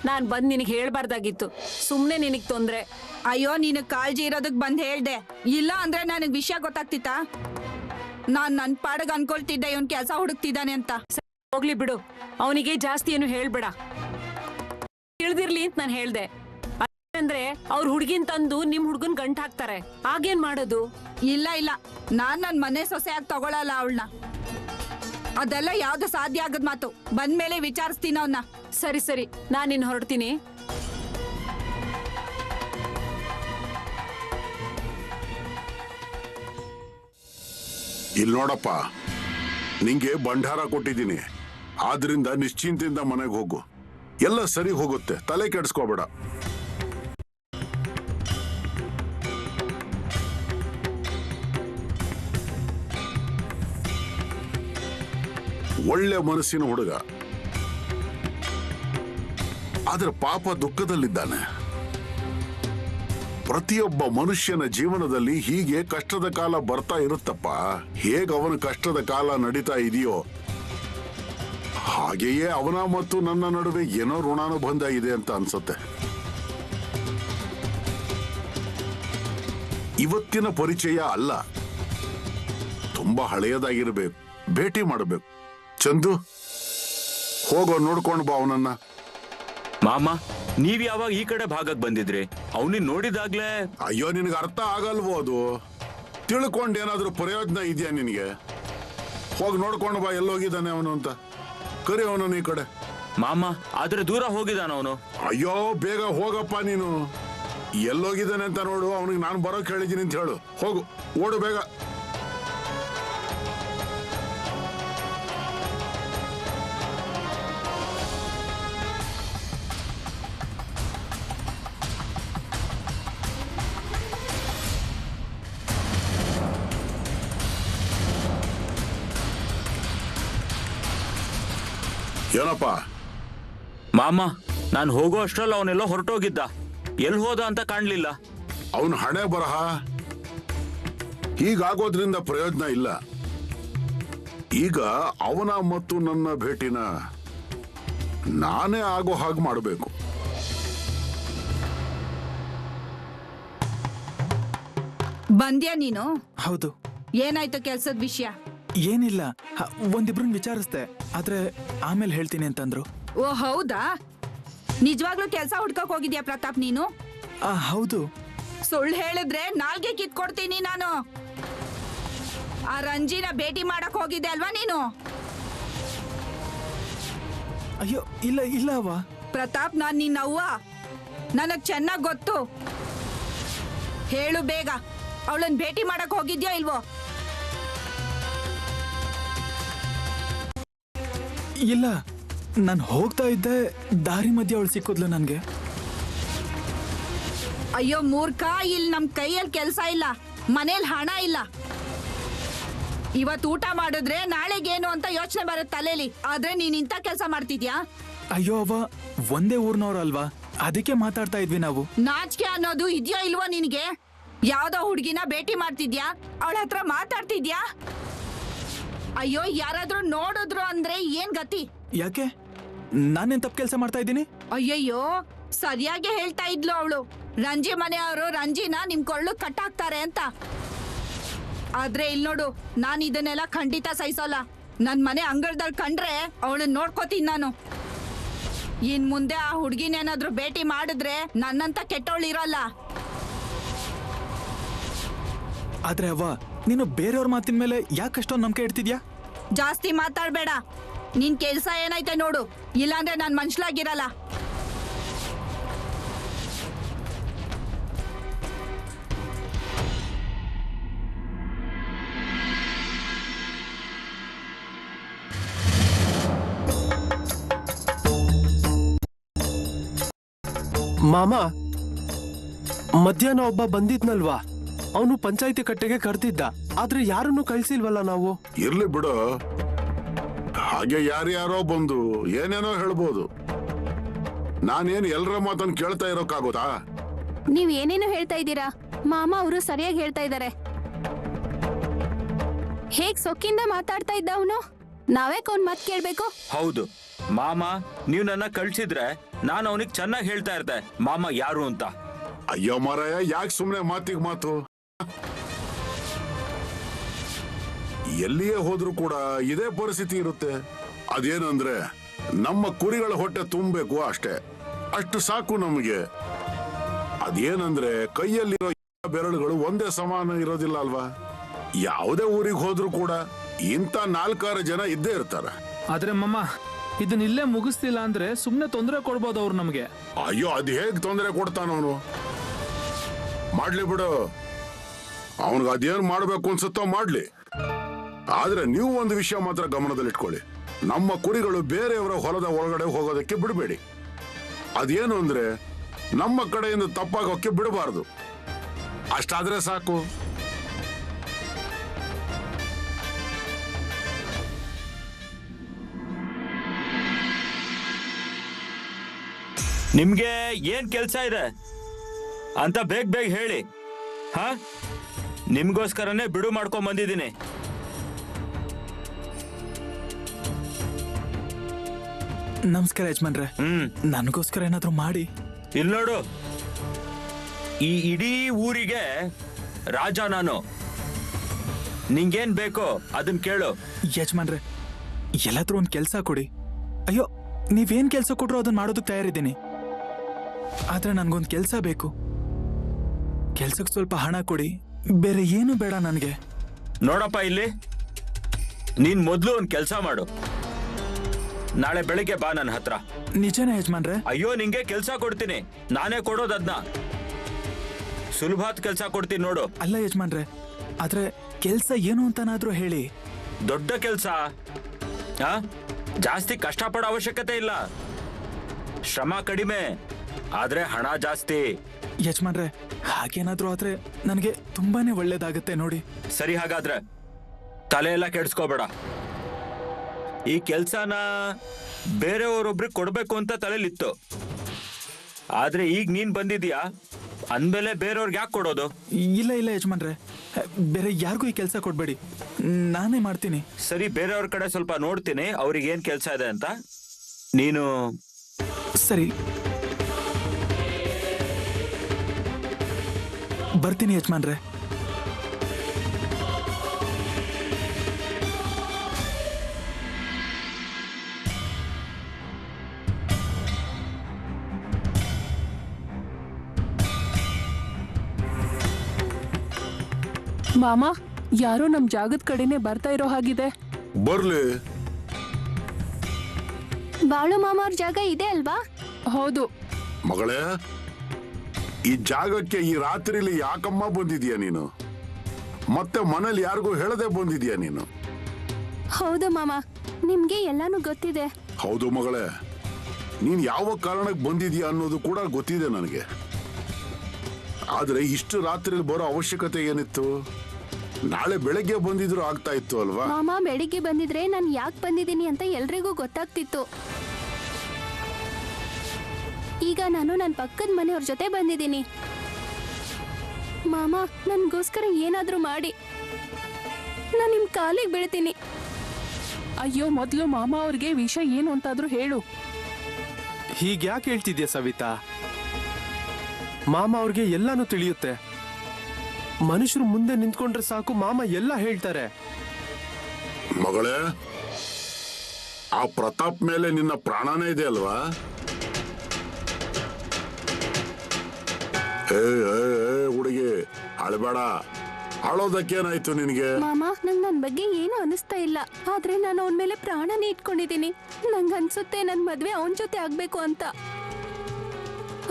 ನಾನ್ ಬಂದ್ ನಿನಗೆ ಹೇಳ್ಬಾರ್ದಾಗಿತ್ತು, ಸುಮ್ನೆ ನಿನಗ್ ತೊಂದ್ರೆ. ಅಯ್ಯೋ, ನೀನು ಕಾಳಜಿ ಇರೋದಕ್ ಬಂದ್ ಹೇಳ್ದೆ, ಇಲ್ಲ ಅಂದ್ರೆ ನನಗ್ ವಿಷಯ ಗೊತ್ತಾಗ್ತಿತ್ತಾ? ನಾನ್ ನನ್ ಪಾಡಗ್ ಅನ್ಕೊಳ್ತಿದ್ದೆ ಇವನ್ ಕೆಲ್ಸ ಹುಡುಕ್ತಿದ್ದಾನೆ ಅಂತ. ಹೋಗ್ಲಿ ಬಿಡು, ಅವನಿಗೆ ಜಾಸ್ತಿ ಏನು ಹೇಳ್ಬೇಡ. ತಿಳಿದಿರ್ಲಿ ಅಂತ ನಾನು ಹೇಳ್ದೆ. ಅಂದ್ರೆ ಅವ್ರ ಹುಡ್ಗಿನ್ ತಂದು ನಿಮ್ ಹುಡ್ಗನ್ ಗಂಟ್ ಹಾಕ್ತಾರೆ, ಆಗೇನ್ ಮಾಡೋದು? ಇಲ್ಲ ಇಲ್ಲ, ನಾನ್ ನನ್ ಮನೆ ಸೊಸೆಯಾಗಿ ತಗೊಳಲ್ಲ ಅವಳನ್ನ. ಅದೆಲ್ಲ ಯಾವ್ದು ಸಾಧ್ಯ ಆಗದ್ ಮಾತು. ಬಂದ್ಮೇಲೆ ವಿಚಾರಿಸ್ತೀನಿ ಅವನ್ನ. ಸರಿ ಸರಿ, ನಾನ್ ಇನ್ ಹೊರಡ್ತೀನಿ. ಇಲ್ಲಿ ನೋಡಪ್ಪ, ನಿಂಗೆ ಭಂಡಾರ ಕೊಟ್ಟಿದ್ದೀನಿ, ಆದ್ರಿಂದ ನಿಶ್ಚಿಂತೆಯಿಂದ ಮನೆಗೆ ಹೋಗು. ಎಲ್ಲ ಸರಿ ಹೋಗುತ್ತೆ, ತಲೆ ಕೆಡಿಸ್ಕೋಬೇಡ. ಒಳ್ಳೆ ಮನಸ್ಸಿನ ಹುಡುಗ, ಆದ್ರೆ ಪಾಪ ದುಃಖದಲ್ಲಿದ್ದಾನೆ. ಪ್ರತಿಯೊಬ್ಬ ಮನುಷ್ಯನ ಜೀವನದಲ್ಲಿ ಹೀಗೆ ಕಷ್ಟದ ಕಾಲ ಬರ್ತಾ ಇರುತ್ತಪ್ಪ. ಹೇಗೆ ಅವನ ಕಷ್ಟದ ಕಾಲ ನಡೀತಾ ಇದೆಯೋ ಹಾಗೆಯೇ ಅವನ ಮತ್ತು ನನ್ನ ನಡುವೆ ಏನೋ ಋಣಾನುಬಂಧ ಇದೆ ಅಂತ ಅನ್ಸುತ್ತೆ. ಇವತ್ತಿನ ಪರಿಚಯ ಅಲ್ಲ, ತುಂಬಾ ಹಳೆಯದಾಗಿರ್ಬೇಕು. ಭೇಟಿ ಮಾಡಬೇಕು. ಚಂದು, ಹೋಗೋ, ನೋಡ್ಕೊಂಡು ಬಾ ಅವನನ್ನ. ಮಾಮ, ನೀವ್ ಯಾವಾಗ ಈ ಕಡೆ ಭಾಗಕ್ಕೆ ಬಂದಿದ್ರಿ? ಅವನಿಗೆ ನೋಡಿದಾಗ್ಲೇ. ಅಯ್ಯೋ, ನಿನಗೆ ಅರ್ಥ ಆಗಲ್ವೋ ಅದು? ತಿಳ್ಕೊಂಡು ಏನಾದ್ರೂ ಪ್ರಯೋಜನ ಇದೆಯಾ ನಿನಗೆ? ಹೋಗಿ ನೋಡ್ಕೊಂಡು ಬಾ ಎಲ್ಲೋಗಿದ್ದಾನೆ ಅವನು ಅಂತ. ಕರಿ ಅವನನ್ನು ಈ ಕಡೆ. ಮಾಮ, ಆದ್ರೆ ದೂರ ಹೋಗಿದಾನ ಅವನು. ಅಯ್ಯೋ, ಬೇಗ ಹೋಗಪ್ಪ ನೀನು. ಎಲ್ಲೋಗಿದ್ದಾನೆ ಅಂತ ನೋಡು. ಅವನಿಗೆ ನಾನು ಬರೋಕ್ ಹೇಳಿದ್ದೀನಿ ಅಂತ ಹೇಳು. ಹೋಗು, ಓಡು ಬೇಗ. ಏನಪ್ಪ? ಮಾಮ, ನಾನು ಹೋಗೋ ಅಷ್ಟ್ರಲ್ಲಿ ಅವನೆಲ್ಲ ಹೊರಟೋಗಿದ್ದ. ಎಲ್ಲಿ ಹೋದ ಅಂತ ಕಾಣ್ಲಿಲ್ಲ. ಅವನು ಹಣೆ ಬರಹ ಹೀಗಾಗೋದ್ರಿಂದ ಪ್ರಯೋಜನ ಇಲ್ಲ. ಈಗ ಅವನ ಮತ್ತು ನನ್ನ ಭೇಟಿನ ನಾನೇ ಆಗೋ ಹಾಗೆ ಮಾಡಬೇಕು. ಬಂದ್ಯಾ ನೀನು? ಹೌದು. ಏನಾಯ್ತು ಕೆಲ್ಸದ ವಿಷಯ? ಏನಿಲ್ಲ, ಒಂದಿಬ್ರನ್ನ ವಿಚಾರಿಸ್ದೆ, ಆದ್ರೆ ಆಮೇಲೆ ಹೇಳ್ತೀನಿ ಅಂತಂದ್ರು. ಓ ಹೌದಾ? ನಿಜವಾಗ್ಲೂ ಕೆಲ್ಸ ಹುಡ್ಕಕ್ ಹೋಗಿದ್ಯಾ ಪ್ರತಾಪ್ ನೀನು? ಹೌದು. ಸುಳ್ಳು ಹೇಳಿದ್ರೆ ನಾಲ್ಗೆ ಕಿತ್ಕೊಡ್ತೀನಿ ನಾನು. ಆ ರಂಜಿನ ಭೇಟಿ ಮಾಡಕ್ ಹೋಗಿದ್ದೆ ಅಲ್ವಾ ನೀನು? ಅಯ್ಯೋ, ಇಲ್ಲ ಇಲ್ಲ ಅವ್ವ. ಪ್ರತಾಪ್, ನಾನ್ ನಿನ್ನ ಅವ್ವ, ನನಗ್ ಚೆನ್ನಾಗ್ ಗೊತ್ತು. ಹೇಳು ಬೇಗ, ಅವಳನ್ ಭೇಟಿ ಮಾಡಕ್ ಹೋಗಿದ್ಯಾ ಇಲ್ವೋ? ಇಲ್ಲ, ನಾನು ಹೋಗ್ತಾ ಇದ್ದೆ, ದಾರಿ ಮಧ್ಯೆ ಅವಳು ಸಿಕ್ಕಿದ್ಲು ನನ್ಗೆ. ಅಯ್ಯೋ ಮೂರ್ಖ, ಇಲ್ಲಿ ನಮ್ ಕೈಯಲ್ಲಿ ಕೆಲ್ಸ ಇಲ್ಲ, ಮನೇಲಿ ಹಣ ಇಲ್ಲ. ಇವತ್ತು ಊಟ ಮಾಡಿದ್ರೆ ನಾಳೆಗೇನು ಅಂತ ಯೋಚನೆ ಬರುತ್ತೆ ತಲೆಲಿ. ಆದ್ರೆ ನೀನ್ ಇಂಥ ಕೆಲ್ಸ ಮಾಡ್ತಿದ್ಯಾ? ಅಯ್ಯೋ ಅವ್ವ, ಒಂದೇ ಊರ್ನವ್ರಲ್ವಾ, ಅದಕ್ಕೆ ಮಾತಾಡ್ತಾ ಇದ್ವಿ ನಾವು. ನಾಚಿಕೆ ಅನ್ನೋದು ಇದೆಯೋ ಇಲ್ವೋ ನಿನ್ಗೆ? ಯಾವ್ದೋ ಹುಡ್ಗಿನ ಭೇಟಿ ಮಾಡ್ತಿದ್ಯಾ, ಅವಳ ಹತ್ರ ಮಾತಾಡ್ತಿದ್ಯಾ? ಅಯ್ಯೋ, ಯಾರಾದ್ರೂ ನೋಡಿದ್ರು ಅಂದ್ರೆ ಏನ್ ಗತಿ? ಯಾಕೆ, ನಾನೇನ್ ತಪ್ಪು ಕೆಲಸ ಮಾಡ್ತಾ ಇದ್ದೀನಿ? ಅಯ್ಯಯ್ಯೋ, ಸರಿಯಾಗಿ ಹೇಳ್ತಾ ಇದ್ಲು ಅವಳು. ರಂಜಿ ಮನೆಯವರು ರಂಜಿನ ನಿಮ್ ಕೊಳ್ಳು ಕಟ್ಟಾಕ್ತಾರೆ ಅಂತ. ಆದ್ರೆ ಇಲ್ ನೋಡು, ನಾನ್ ಇದನ್ನೆಲ್ಲ ಖಂಡಿತ ಸಹಿಸೋಲ್ಲ. ನನ್ ಮನೆ ಅಂಗಳದಲ್ಲಿ ಕಂಡ್ರೆ ಅವಳನ್ನ ನೋಡ್ಕೋತೀನಿ ನಾನು. ಇನ್ ಮುಂದೆ ಆ ಹುಡ್ಗಿನೇನಾದ್ರೂ ಭೇಟಿ ಮಾಡಿದ್ರೆ ನನ್ನಂತ ಕೆಟ್ಟವಳು ಇರಲ್ಲ. ಆದ್ರೆ ಅವ್ವ, ನೀನು ಬೇರೆಯವ್ರ ಮಾತಿನ ಮೇಲೆ ಯಾಕಷ್ಟೊಂದು ನಂಬಿಕೆ ಇಡ್ತಿದ್ಯಾ? ಜಾಸ್ತಿ ಮಾತಾಡ್ಬೇಡ. ನಿನ್ ಕೆಲ್ಸ ಏನೈತೆ ನೋಡು, ಇಲ್ಲಾಂದ್ರೆ ನಾನ್ ಮನುಷ್ಯಲಾಗಿರಲ್ಲ. ಮಾಮ, ಮಧ್ಯಾಹ್ನ ಒಬ್ಬ ಬಂದಿದ್ನಲ್ವಾ, ಅವನು ಪಂಚಾಯಿತಿ ಕಟ್ಟೆಗೆ ಕರೆದಿದ್ದ. ಆದ್ರೆ ಯಾರನ್ನು ಕಳ್ಸಿಲ್ವಲ್ಲ ನಾವು. ಇರ್ಲಿ ಬಿಡು, ಹಾಗೆ ಯಾರ್ಯಾರೋ ಬಂದು ಏನೇನೋ ಹೇಳ್ಬೋದು. ನಾನೇನು ಎಲ್ಲರ ಮಾತನ್ನು ಕೇಳ್ತಾ ಇರೋಕ್ಕಾಗೋದಾ? ನೀವ್ ಏನೇನು ಹೇಳ್ತಾ ಇದ್ದೀರಾ? ಮಾಮ ಅವರು ಸರಿಯಾಗಿ ಹೇಳ್ತಾ ಇದ್ದಾರೆ. ಹೇಗ್ ಸೊಕ್ಕಿಂದ ಮಾತಾಡ್ತಾ ಇದ್ದ ಅವನು, ನಾವ್ಯಾಕೆ ಅವ್ನ್ ಮಾತ್ ಕೇಳ್ಬೇಕು? ಹೌದು ಮಾಮ, ನೀವು ನನ್ನ ಕಳ್ಸಿದ್ರೆ ನಾನು ಅವನಿಗೆ ಚೆನ್ನಾಗಿ ಹೇಳ್ತಾ ಇರ್ತೆ ಮಾಮ ಯಾರು ಅಂತ. ಅಯ್ಯೋ ಮಾರಾಯ, ಯಾಕೆ ಸುಮ್ನೆ ಮಾತಿಗೆ ಮಾತು? ಎಲ್ಲಿಯೇ ಹೋದ್ರೂ ಕೂಡ ಇದೇ ಪರಿಸ್ಥಿತಿ ಇರುತ್ತೆ. ಅದೇನಂದ್ರೆ ನಮ್ಮ ಕುರಿಗಳ ಹೊಟ್ಟೆ ತುಂಬಬೇಕು ಅಷ್ಟೇ, ಅಷ್ಟು ಸಾಕು ನಮಗೆ. ಅದೇನಂದ್ರೆ ಕೈಯಲ್ಲಿರೋ ಬೆರಳುಗಳು ಒಂದೇ ಸಮಾನ ಇರೋದಿಲ್ಲ ಅಲ್ವಾ? ಯಾವುದೇ ಊರಿಗೆ ಹೋದ್ರೂ ಕೂಡ ಇಂಥ 4-6 ಜನ ಇದ್ದೇ ಇರ್ತಾರೆ. ಆದ್ರೆ ಮಮ್ಮ, ಇದನ್ನ ಇಲ್ಲೇ ಮುಗಿಸ್ತಿಲ್ಲ ಅಂದ್ರೆ ಸುಮ್ನೆ ತೊಂದರೆ ಕೊಡ್ಬೋದು ಅವ್ರು ನಮ್ಗೆ. ಅಯ್ಯೋ, ಅದ್ ಹೇಗ್ ತೊಂದರೆ ಕೊಡ್ತಾನವನು? ಮಾಡ್ಲಿ ಬಿಡು, ಅವನ್ಗೆ ಅದೇನ್ ಮಾಡ್ಬೇಕು ಅನ್ಸುತ್ತೋ ಮಾಡ್ಲಿ. ಆದ್ರೆ ನೀವು ಒಂದು ವಿಷಯ ಮಾತ್ರ ಗಮನದಲ್ಲಿಟ್ಕೊಳ್ಳಿ, ನಮ್ಮ ಕುರಿಗಳು ಬೇರೆಯವರ ಹೊಲದ ಒಳಗಡೆ ಹೋಗೋದಕ್ಕೆ ಬಿಡಬೇಡಿ. ಅದೇನು ಅಂದ್ರೆ ನಮ್ಮ ಕಡೆಯಿಂದ ತಪ್ಪಾಗೋಕ್ಕೆ ಬಿಡಬಾರ್ದು. ಅಷ್ಟಾದ್ರೆ ಸಾಕು. ನಿಮ್ಗೆ ಏನ್ ಕೆಲ್ಸ ಇದೆ ಅಂತ ಬೇಗ ಬೇಗ ಹೇಳಿ. ಹಾ, ನಿಮ್ಗೋಸ್ಕರನೇ ಬಿಡು ಮಾಡ್ಕೊಂಡ್ ಬಂದಿದ್ದೀನಿ. ನಮಸ್ಕಾರ ಯಜಮಾನ್ರೆ. ನನಗೋಸ್ಕರ ಏನಾದ್ರು ಮಾಡಿ. ಇಲ್ಲಿ ನೋಡು, ಈ ಇಡೀ ಊರಿಗೆ ರಾಜ ನಾನು. ನಿಂಗೇನ್ ಬೇಕೋ ಅದನ್ ಕೇಳು. ಯಜಮಾನ್ರೆ, ಎಲ್ಲಾದ್ರೂ ಒಂದ್ ಕೆಲ್ಸ ಕೊಡಿ. ಅಯ್ಯೋ, ನೀವೇನ್ ಕೆಲ್ಸ ಕೊಟ್ರು ಅದನ್ನ ಮಾಡೋದಕ್ಕೆ ತಯಾರಿದ್ದೀನಿ. ಆದ್ರೆ ನನ್ಗೊಂದ್ ಕೆಲ್ಸ ಬೇಕು. ಕೆಲ್ಸಕ್ಕೆ ಸ್ವಲ್ಪ ಹಣ ಕೊಡಿ, ಬೇರೆ ಏನು ಬೇಡ ನನ್ಗೆ. ನೋಡಪ್ಪ, ಇಲ್ಲಿ ನೀನ್ ಮೊದ್ಲು ಒಂದ್ ಕೆಲ್ಸ ಮಾಡು. ನಾಳೆ ಬೆಳಿಗ್ಗೆ ಬಾ ನನ್ನ ಹತ್ರ. ನಿಜನೇ ಯಜಮಾನ್ರೆ? ಅಯ್ಯೋ, ನಿಂಗೆ ಕೆಲ್ಸ ಕೊಡ್ತೀನಿ, ನಾನೇ ಕೊಡೋದದ್ನ. ಸುಲಭಾತ್ ಕೆಲ್ಸ ಕೊಡ್ತೀನಿ ನೋಡು. ಅಲ್ಲ ಯಜಮಾನ್ರೆ, ಆದ್ರೆ ಕೆಲ್ಸ ಏನು ಅಂತನಾದ್ರೂ ಹೇಳಿ. ದೊಡ್ಡ ಕೆಲ್ಸ, ಜಾಸ್ತಿ ಕಷ್ಟಪಡೋ ಅವಶ್ಯಕತೆ ಇಲ್ಲ. ಶ್ರಮ ಕಡಿಮೆ, ಆದ್ರೆ ಹಣ ಜಾಸ್ತಿ. ಯಜಮಾನ್ರೆ, ಹಾಗೇನಾದ್ರೂ ಆದ್ರೆ ನನಗೆ ತುಂಬಾನೇ ಒಳ್ಳೇದಾಗತ್ತೆ ನೋಡಿ. ಸರಿ, ಹಾಗಾದ್ರೆ ತಲೆ ಎಲ್ಲ ಕೆಡ್ಸ್ಕೋಬೇಡ. ಈ ಕೆಲ್ಸನ ಬೇರೆಯವರೊಬ್ರಿಗೆ ಕೊಡ್ಬೇಕು ಅಂತ ತಲೆಲಿತ್ತು. ಆದ್ರೆ ಈಗ ನೀನ್ ಬಂದಿದ್ಯಾ ಅಂದ್ಮೇಲೆ ಬೇರೆಯವ್ರಿಗೆ ಯಾಕೆ ಕೊಡೋದು? ಇಲ್ಲ ಇಲ್ಲ ಯಜಮಾನ್ರೆ, ಬೇರೆ ಯಾರಿಗೂ ಈ ಕೆಲಸ ಕೊಡ್ಬೇಡಿ, ನಾನೇ ಮಾಡ್ತೀನಿ. ಸರಿ, ಬೇರೆಯವ್ರ ಕಡೆ ಸ್ವಲ್ಪ ನೋಡ್ತೀನಿ ಅವ್ರಿಗೆ ಏನ್ ಕೆಲ್ಸ ಇದೆ ಅಂತ. ನೀನು ಸರಿ, ಬರ್ತೀನಿ ಯಜಮಾನ್ರೆ. ಮಾಮ, ಯಾರೋ ನಮ್ ಜಾಗದ ಕಡೆನೆ ಬರ್ತಾ ಇರೋ ಹಾಗಿದೆ. ಬರ್ಲಿ. ಬಾಳು ಮಾಮ ಅವ್ರ ಜಾಗ ಇದೆ ಅಲ್ವಾ? ಹೌದು ಮಗಳೇ, ಈ ಜಾಗಕ್ಕೆ ಈ ರಾತ್ರಿಲಿ ಯಾಕಮ್ಮ ಬಂದಿದ್ಯಾ ನೀನು? ಮತ್ತೆ ಮನೇಲಿ ಯಾರಿಗೂ ಹೇಳದೆ ಬಂದಿದ್ಯಾ ನೀನು? ಹೌದು ಮಾಮ, ನಿಮ್ಗೆ ಎಲ್ಲಾನು ಗೊತ್ತಿದೆ. ಹೌದು ಮಗಳೇ, ನೀನ್ ಯಾವ ಕಾರಣಕ್ಕೆ ಬಂದಿದ್ಯಾ ಅನ್ನೋದು ಕೂಡ ಗೊತ್ತಿದೆ ನನಗೆ. ಆದ್ರೆ ಇಷ್ಟು ರಾತ್ರಿಲಿ ಬರೋ ಅವಶ್ಯಕತೆ ಏನಿತ್ತು? ನಾಳೆ ಬೆಳಗ್ಗೆ ಬಂದಿದ್ರು ಆಗ್ತಾ ಇತ್ತು ಅಲ್ವಾ? ಮಾಮ, ಬೆಳಿಗ್ಗೆ ಬಂದಿದ್ರೆ ನಾನು ಯಾಕೆ ಬಂದಿದ್ದೀನಿ ಅಂತ ಎಲ್ರಿಗೂ ಗೊತ್ತಾಗ್ತಿತ್ತು. ಈಗ ನಾನು ನನ್ನ ಪಕ್ಕದ ಮನೆಯವ್ರ ಜೊತೆ ಬಂದಿದ್ದೀನಿ. ಮಾಮ, ನನ್ಗೋಸ್ಕರ ಏನಾದ್ರೂ ಮಾಡಿ, ನಾನು ನಿಮ್ ಕಾಲಿಗೆ ಬೀಳ್ತೀನಿ. ಅಯ್ಯೋ, ಮೊದ್ಲು ಮಾಮ ಅವ್ರಿಗೆ ವಿಷಯ ಏನು ಅಂತಾದ್ರೂ ಹೇಳು. ಹೀಗ್ಯಾಕೆ ಹೇಳ್ತಿದ್ಯಾ ಸವಿತಾ? ಮಾಮ ಅವ್ರಿಗೆ ಎಲ್ಲಾನು ತಿಳಿಯುತ್ತೆ. ಮನುಷ್ಯರು ಮುಂದೆ ನಿಂತ್ಕೊಂಡ್ರೆ ಸಾಕು, ಮಾಮ ಎಲ್ಲ ಹೇಳ್ತಾರೆ. ಮಗಳೇ, ಆ ಪ್ರತಾಪ್ ಮೇಲೆ ನಿನ್ನ ಪ್ರಾಣನೇ ಇದೆ ಅಲ್ವಾ? ಹುಡುಗಿ, ಅಳಬೇಡ. ಅಳೋದಕ್ಕೇನಾಯ್ತು ನಿನಗೆ? ಮಾಮ, ನಂಗೆ ನನ್ನ ಬಗ್ಗೆ ಏನು ಅನಿಸ್ತಾ ಇಲ್ಲ. ಆದ್ರೆ ನಾನು ಅವನ ಮೇಲೆ ಪ್ರಾಣನೇ ಇಟ್ಕೊಂಡಿದ್ದೀನಿ. ನಂಗೆ ಅನ್ಸುತ್ತೆ ನನ್ನ ಮದ್ವೆ ಅವನ ಜೊತೆ ಆಗ್ಬೇಕು ಅಂತ.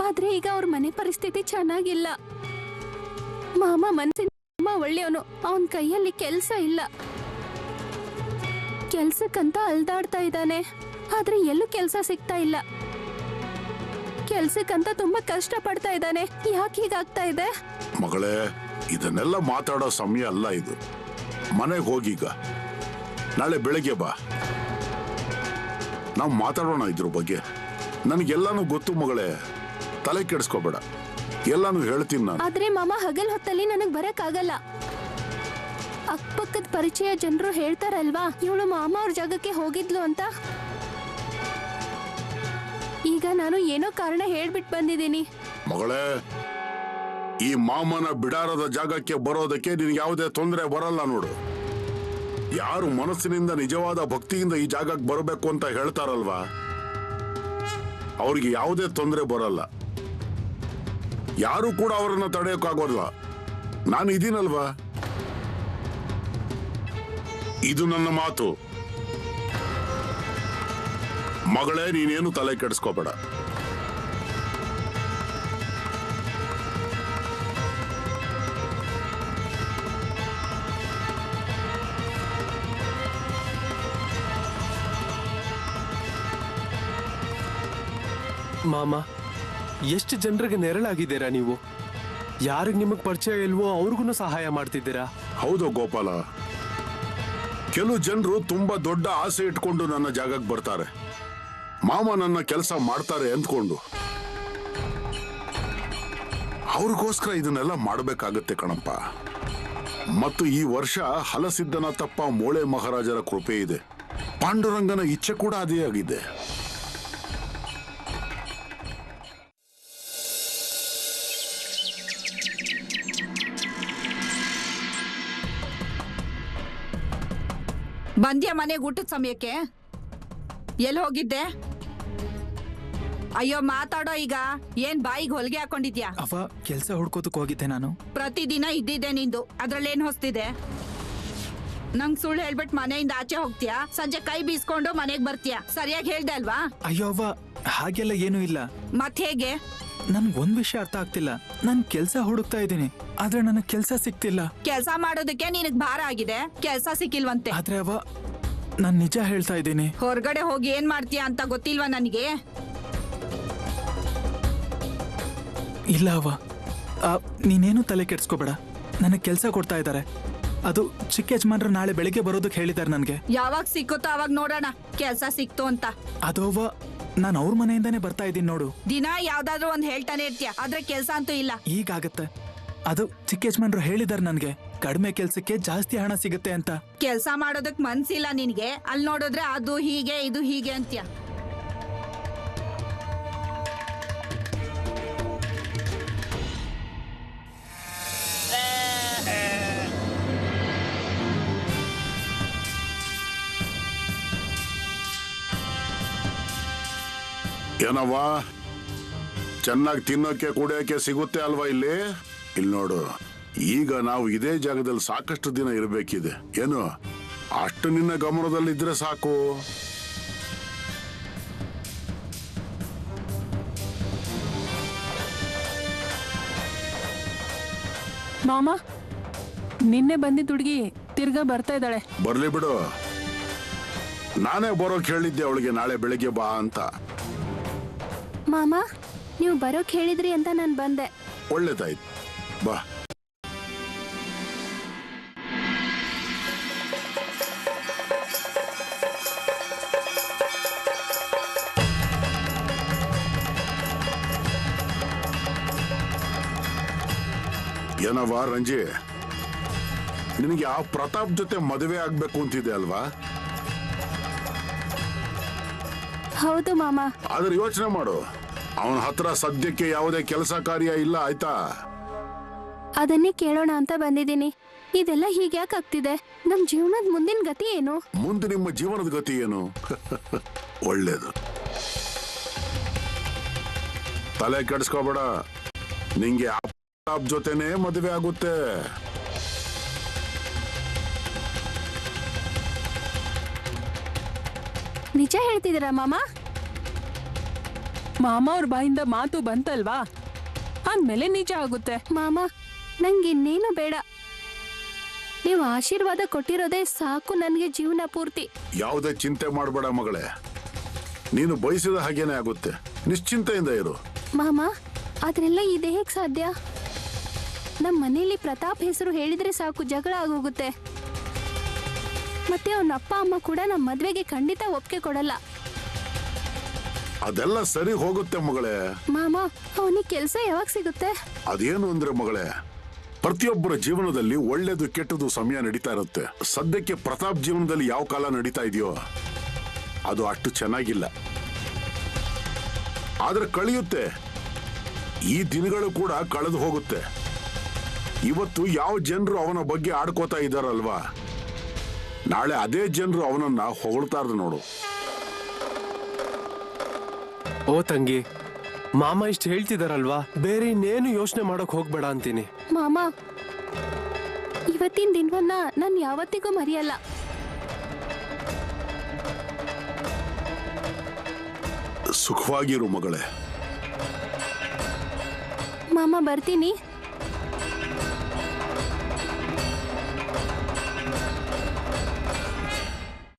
ಆದ್ರೆ ಈಗ ಅವ್ರ ಮನೆ ಪರಿಸ್ಥಿತಿ ಚೆನ್ನಾಗಿಲ್ಲ. ಮಾಮ ಮನ್ಸಿನ ಒಳ್ಳೆಯವನು, ಅವನ ಕೈಯಲ್ಲಿ ಕೆಲ್ಸ ಇಲ್ಲ. ಕೆಲ್ಸಕ್ಕಂತ ಅಲ್ದಾಡ್ತಾ ಇದ್ದಾನೆ, ಆದ್ರೆ ಎಲ್ಲೂ ಕೆಲ್ಸ ಸಿಗ್ತಾ ಇಲ್ಲ. ಕೆಲ್ಸಕ್ಕಂತ ತುಂಬಾ ಕಷ್ಟ ಪಡ್ತಾ ಇದ್ದಾನೆ. ಯಾಕೆ ಹೀಗಾಗ್ತಾ ಇದೆ? ಮಗಳೇ, ಇದನ್ನೆಲ್ಲ ಮಾತಾಡೋ ಸಮಯ ಅಲ್ಲ ಇದು. ಮನೆಗೆ ಹೋಗೀಗ, ನಾಳೆ ಬೆಳಗ್ಗೆ ಬಾ, ನಾವು ಮಾತಾಡೋಣ ಇದ್ರ ಬಗ್ಗೆ. ನನಗೆಲ್ಲಾನು ಗೊತ್ತು ಮಗಳೇ, ತಲೆ ಕೆಡಿಸ್ಕೋಬೇಡ, ಎಲ್ಲಾನು ಹೇಳ್ತೀನಿ ನಾನು. ಆದ್ರೆ ಮಾಮ ಹಗಲ್ ಹೊತ್ತಲ್ಲಿ ನನಗ್ ಬರಕ್ ಆಗಲ್ಲ. ಅಕ್ಕಪಕ್ಕದ ಪರಿಚಯ ಜನರು ಹೇಳ್ತಾರಲ್ವಾ ಇವಳು ಮಾಮ ಅವ್ರ ಜಾಗಕ್ಕೆ ಹೋಗಿದ್ಲು ಅಂತ. ಈಗ ನಾನು ಏನೋ ಕಾರಣ ಹೇಳ್ಬಿಟ್ಟು ಬಂದಿದ್ದೀನಿ. ಮಗಳೇ, ಈ ಮಾಮನ ಬಿಡಾರದ ಜಾಗಕ್ಕೆ ಬರೋದಕ್ಕೆ ನಿನ್ಗೆ ಯಾವುದೇ ತೊಂದರೆ ಬರಲ್ಲ ನೋಡು. ಯಾರು ಮನಸ್ಸಿನಿಂದ ನಿಜವಾದ ಭಕ್ತಿಯಿಂದ ಈ ಜಾಗಕ್ಕೆ ಬರಬೇಕು ಅಂತ ಹೇಳ್ತಾರಲ್ವಾ, ಅವ್ರಿಗೆ ಯಾವುದೇ ತೊಂದರೆ ಬರಲ್ಲ. ಯಾರು ಕೂಡ ಅವರನ್ನ ತಡೆಯೋಕ್ಕಾಗೋಲ್ಲ. ನಾನು ಇದೀನಲ್ವಾ, ಇದು ನನ್ನ ಮಾತು. ಮಗಳೇ, ನೀನೇನು ತಲೆ ಕೆಡಿಸ್ಕೋಬೇಡ. ಮಾಮ, ಎಷ್ಟು ಜನರಿಗೆ ನೆರಳಾಗಿದ್ದೀರಾ ನೀವು. ಯಾರಿಗೆ ನಿಮಗ್ ಪರಿಚಯ ಇಲ್ವೋ ಅವ್ರಿಗೂ ಸಹಾಯ ಮಾಡ್ತಿದ್ದೀರಾ. ಹೌದು ಗೋಪಾಲ, ಕೆಲವು ಜನರು ತುಂಬಾ ದೊಡ್ಡ ಆಸೆ ಇಟ್ಕೊಂಡು ನನ್ನ ಜಾಗಕ್ಕೆ ಬರ್ತಾರೆ. ಮಾಮ ನನ್ನ ಕೆಲಸ ಮಾಡ್ತಾರೆ ಅಂದ್ಕೊಂಡು. ಅವ್ರಿಗೋಸ್ಕರ ಇದನ್ನೆಲ್ಲ ಮಾಡಬೇಕಾಗತ್ತೆ ಕಣಪ್ಪ. ಮತ್ತು ಈ ವರ್ಷ ಹಲಸಿದ್ದನಾಥಪ್ಪ ಮೋಳೆ ಮಹಾರಾಜರ ಕೃಪೆ ಇದೆ. ಪಾಂಡುರಂಗನ ಇಚ್ಛೆ ಕೂಡ ಅದೇ ಆಗಿದೆ. ಬಂದ್ಯಾ ಮನೆಗೆ ಊಟದ ಸಮಯಕ್ಕೆ? ಎಲ್ಲಿ ಹೋಗಿದ್ದೆ? ಅಯ್ಯೋ ಮಾತಾಡೋ ಈಗ. ಏನ್ ಬಾಯಿಗೆ ಹೊಲಿಗೆ ಹಾಕೊಂಡಿದ್ಯಾ? ಅವ ಕೆಲಸ ಹುಡ್ಕೋದಕ್ಕೆ ಹೋಗಿದ್ದೆ ನಾನು. ಪ್ರತಿದಿನ ಇದ್ದಿದ್ದೆ ನಿಂದು, ಅದ್ರಲ್ಲೇನ್ ಹೊಸ್ತಿದೆ? ನಂಗ್ ಸುಳ್ಳು ಹೇಳ್ಬಿಟ್ಟು ಮನೆಯಿಂದ ಆಚೆ ಹೋಗ್ತೀಯಾ, ಸಂಜೆ ಕೈ ಬೀಸ್ಕೊಂಡು ಮನೆಗ್ ಬರ್ತೀಯಾ. ಸರಿಯಾಗಿ ಹೇಳ್ದೆ ಅಲ್ವಾ? ಅಯ್ಯೋ ಅವ್ವ, ಹಾಗೆಲ್ಲ ಏನೂ ಇಲ್ಲ. ಮತ್ ಹೇಗೆ? ನನ್ಗೆ ಒಂದ್ ವಿಷಯ ಅರ್ಥ ಆಗ್ತಿಲ್ಲ. ನಾನ್ ಕೆಲಸ ಹುಡುಕ್ತಾ ಇದ್ದೀನಿ, ಆದ್ರೆ ನನಗ್ ಕೆಲಸ ಸಿಗ್ತಿಲ್ಲ. ಕೆಲ್ಸ ಮಾಡೋದಕ್ಕೆ ನಿನಗ್ ಭಾರ ಆಗಿದೆ, ಕೆಲ್ಸ ಸಿಕ್ಕಿಲ್ವಂತೆ. ಆದ್ರೆ ಅವ, ನಾನ್ ನಿಜ ಹೇಳ್ತಾ ಇದ್ದೀನಿ. ಹೊರಗಡೆ ಹೋಗಿ ಏನ್ ಮಾಡ್ತೀಯಾ ಅಂತ ಗೊತ್ತಿಲ್ವಾ ನನಗೆ? ಇಲ್ಲ ಅವ, ನೀನೇನು ತಲೆ ಕೆಡ್ಸ್ಕೋಬೇಡ. ನನಗ್ ಕೆಲಸ ಕೊಡ್ತಾ ಇದ್ದಾರೆ. ಅದು ಚಿಕ್ಕ ಯಜಮಾನ್ರು ನಾಳೆ ಬೆಳಿಗ್ಗೆ ಬರೋದಕ್ಕೆ ಹೇಳಿದ್ದಾರೆ ನನ್ಗೆ. ಯಾವಾಗ ಸಿಕ್ಕುತ್ತೋ ಅವಾಗ ನೋಡೋಣ ಕೆಲ್ಸ ಸಿಕ್ತು ಅಂತ. ಅದು ಅವ್ವ, ನಾನು ಅವ್ರ ಮನೆಯಿಂದಾನೇ ಬರ್ತಾ ಇದ್ದೀನಿ ನೋಡು. ದಿನ ಯಾವ್ದಾದ್ರು ಒಂದ್ ಹೇಳ್ತಾನೆ ಇರ್ತೀಯ, ಆದ್ರೆ ಕೆಲ್ಸ ಅಂತೂ ಇಲ್ಲ. ಈಗಾಗತ್ತೆ. ಅದು ಚಿಕ್ಕ ಯಜಮಾನ್ರು ಹೇಳಿದಾರೆ ನನ್ಗೆ, ಕಡಿಮೆ ಕೆಲ್ಸಕ್ಕೆ ಜಾಸ್ತಿ ಹಣ ಸಿಗುತ್ತೆ ಅಂತ. ಕೆಲ್ಸ ಮಾಡೋದಕ್ ಮನ್ಸಿಲ್ಲ ನಿನ್ಗೆ. ಅಲ್ಲಿ ನೋಡಿದ್ರೆ ಅದು ಹೀಗೆ ಇದು ಹೀಗೆ ಅಂತ್ಯ. ಏನವ್ವ, ಚೆನ್ನಾಗಿ ತಿನ್ನೋಕೆ ಕುಡಿಯೋಕೆ ಸಿಗುತ್ತೆ ಅಲ್ವಾ ಇಲ್ಲಿ? ಇಲ್ಲಿ ನೋಡು, ಈಗ ನಾವು ಇದೇ ಜಾಗದಲ್ಲಿ ಸಾಕಷ್ಟು ದಿನ ಇರಬೇಕಿದೆ. ಏನು, ಅಷ್ಟು ನಿನ್ನ ಗಮನದಲ್ಲಿದ್ರೆ ಸಾಕು. ಮಾಮ, ನಿನ್ನೆ ಬಂದಿದ್ದ ಹುಡುಗಿ ತಿರ್ಗಾ ಬರ್ತಾ ಇದ್ದಾಳೆ. ಬರ್ಲಿ ಬಿಡು, ನಾನೇ ಬರೋಕ್ ಹೇಳಿದ್ದೆ ಅವಳಿಗೆ ನಾಳೆ ಬೆಳಿಗ್ಗೆ ಬಾ ಅಂತ. ಮಾಮ, ನೀವು ಬರೋಕ್ ಹೇಳಿದ್ರಿ ಅಂತ ನಾನು ಬಂದೆ. ಒಳ್ಳೇದಾಯ್ತು, ಬಾ. ಏನವ್ವ ರಂಜಿ, ನಿನಗೆ ಆ ಪ್ರತಾಪ್ ಜೊತೆ ಮದುವೆ ಆಗ್ಬೇಕು ಅಂತಿದೆ ಅಲ್ವಾ? ಹೌದು ಮಾಮ. ಆದ್ರೆ ಯೋಚನೆ ಮಾಡು, ಅವನ ಹತ್ರ ಸದ್ಯಕ್ಕೆ ಯಾವುದೇ ಕೆಲಸ ಕಾರ್ಯ ಇಲ್ಲ, ಆಯ್ತಾ? ಅದನ್ನೇ ಕೇಳೋಣ ಅಂತ ಬಂದಿದ್ದೀನಿ. ಇದೆಲ್ಲ ಹೀಗ್ಯಾಕ್ ಆಗ್ತಿದೆ? ನಮ್ ಜೀವನದ ಮುಂದಿನ ಗತಿ ಏನು? ಮುಂದೆ ನಿಮ್ಮ ಜೀವನದ ಗತಿ ಏನು? ಒಳ್ಳೇದು, ತಲೆ ಕೆಡಿಸ್ಕೋಬೇಡ. ನಿಂಗೆ ಆ ಪ್ರತಾಪ್ ಜೊತೆನೆ ಮದುವೆ ಆಗುತ್ತೆ. ನಿಜ ಹೇಳ್ತಿದ್ದೀರಾ ಮಾಮ? ಮಾಮ ಅವ್ರ ಬಾಯಿಂದ ಮಾತು ಬಂತಲ್ವಾ, ಅಂದ್ಮೇಲೆ ನಿಜ ಆಗುತ್ತೆ. ಮಾಮ, ನಂಗೆ ಇನ್ನೇನು ಬೇಡ. ನೀವು ಆಶೀರ್ವಾದ ಕೊಟ್ಟಿರೋದೇ ಸಾಕು ನನಗೆ ಜೀವನ ಪೂರ್ತಿ. ಯಾವುದೇ ಚಿಂತೆ ಮಾಡಬೇಡ ಮಗಳೇ, ನೀನು ಬಯಸಿದ ಹಾಗೇನೆ ಆಗುತ್ತೆ. ನಿಶ್ಚಿಂತೆಯಿಂದ ಇರು. ಮಾಮ, ಅದ್ರೆಲ್ಲ ಇದೆ ಹೇಗ್ ಸಾಧ್ಯ? ನಮ್ಮ ಮನೇಲಿ ಪ್ರತಾಪ್ ಹೆಸರು ಹೇಳಿದ್ರೆ ಸಾಕು ಜಗಳ ಆಗೋಗುತ್ತೆ. ಮತ್ತೆ ಅವನ ಅಪ್ಪ ಅಮ್ಮ ಕೂಡ ನಮ್ಮ ಮದ್ವೆಗೆ ಖಂಡಿತ ಒಪ್ಪಿಗೆ ಕೊಡಲ್ಲ. ಅದೆಲ್ಲ ಸರಿ ಹೋಗುತ್ತೆ ಮಗಳೇ. ಮಾಮ, ಅವನಿಗೆ ಕೆಲಸ ಯಾವಾಗ ಸಿಗುತ್ತೆ? ಅದೇನು ಅಂದ್ರೆ ಮಗಳೇ, ಪ್ರತಿಯೊಬ್ಬರ ಜೀವನದಲ್ಲಿ ಒಳ್ಳೇದು ಕೆಟ್ಟದು ಸಮಯ ನಡೀತಾ ಇರುತ್ತೆ. ಸದ್ಯಕ್ಕೆ ಪ್ರತಾಪ್ ಜೀವನದಲ್ಲಿ ಯಾವ ಕಾಲ ನಡೀತಾ ಇದೆಯೋ ಅದು ಅಷ್ಟು ಚೆನ್ನಾಗಿಲ್ಲ. ಆದ್ರೆ ಕಳೆಯುತ್ತೆ. ಈ ದಿನಗಳು ಕೂಡ ಕಳೆದು ಹೋಗುತ್ತೆ. ಇವತ್ತು ಯಾವ ಜನರು ಅವನ ಬಗ್ಗೆ ಆಡ್ಕೋತಾ ಇದ್ದಾರಲ್ವಾ, ನಾಳೆ ಅದೇ ಜನರು ಅವನನ್ನ ಹೊಗಳ್ತಾರ ನೋಡು. ಓ ತಂಗಿ, ಮಾಮ ಇಷ್ಟು ಹೇಳ್ತಿದಾರಲ್ವಾ, ಬೇರೆ ಇನ್ನೇನು ಯೋಚನೆ ಮಾಡಕ್ ಹೋಗ್ಬೇಡ ಅಂತೀನಿ. ಮಾಮ, ಇವತ್ತಿನ ದಿನವನ್ನ ನಾನು ಯಾವತ್ತಿಗೂ ಮರೆಯಲ್ಲ. ಸುಖವಾಗಿರು ಮಗಳೇ. ಮಾಮ, ಬರ್ತೀನಿ.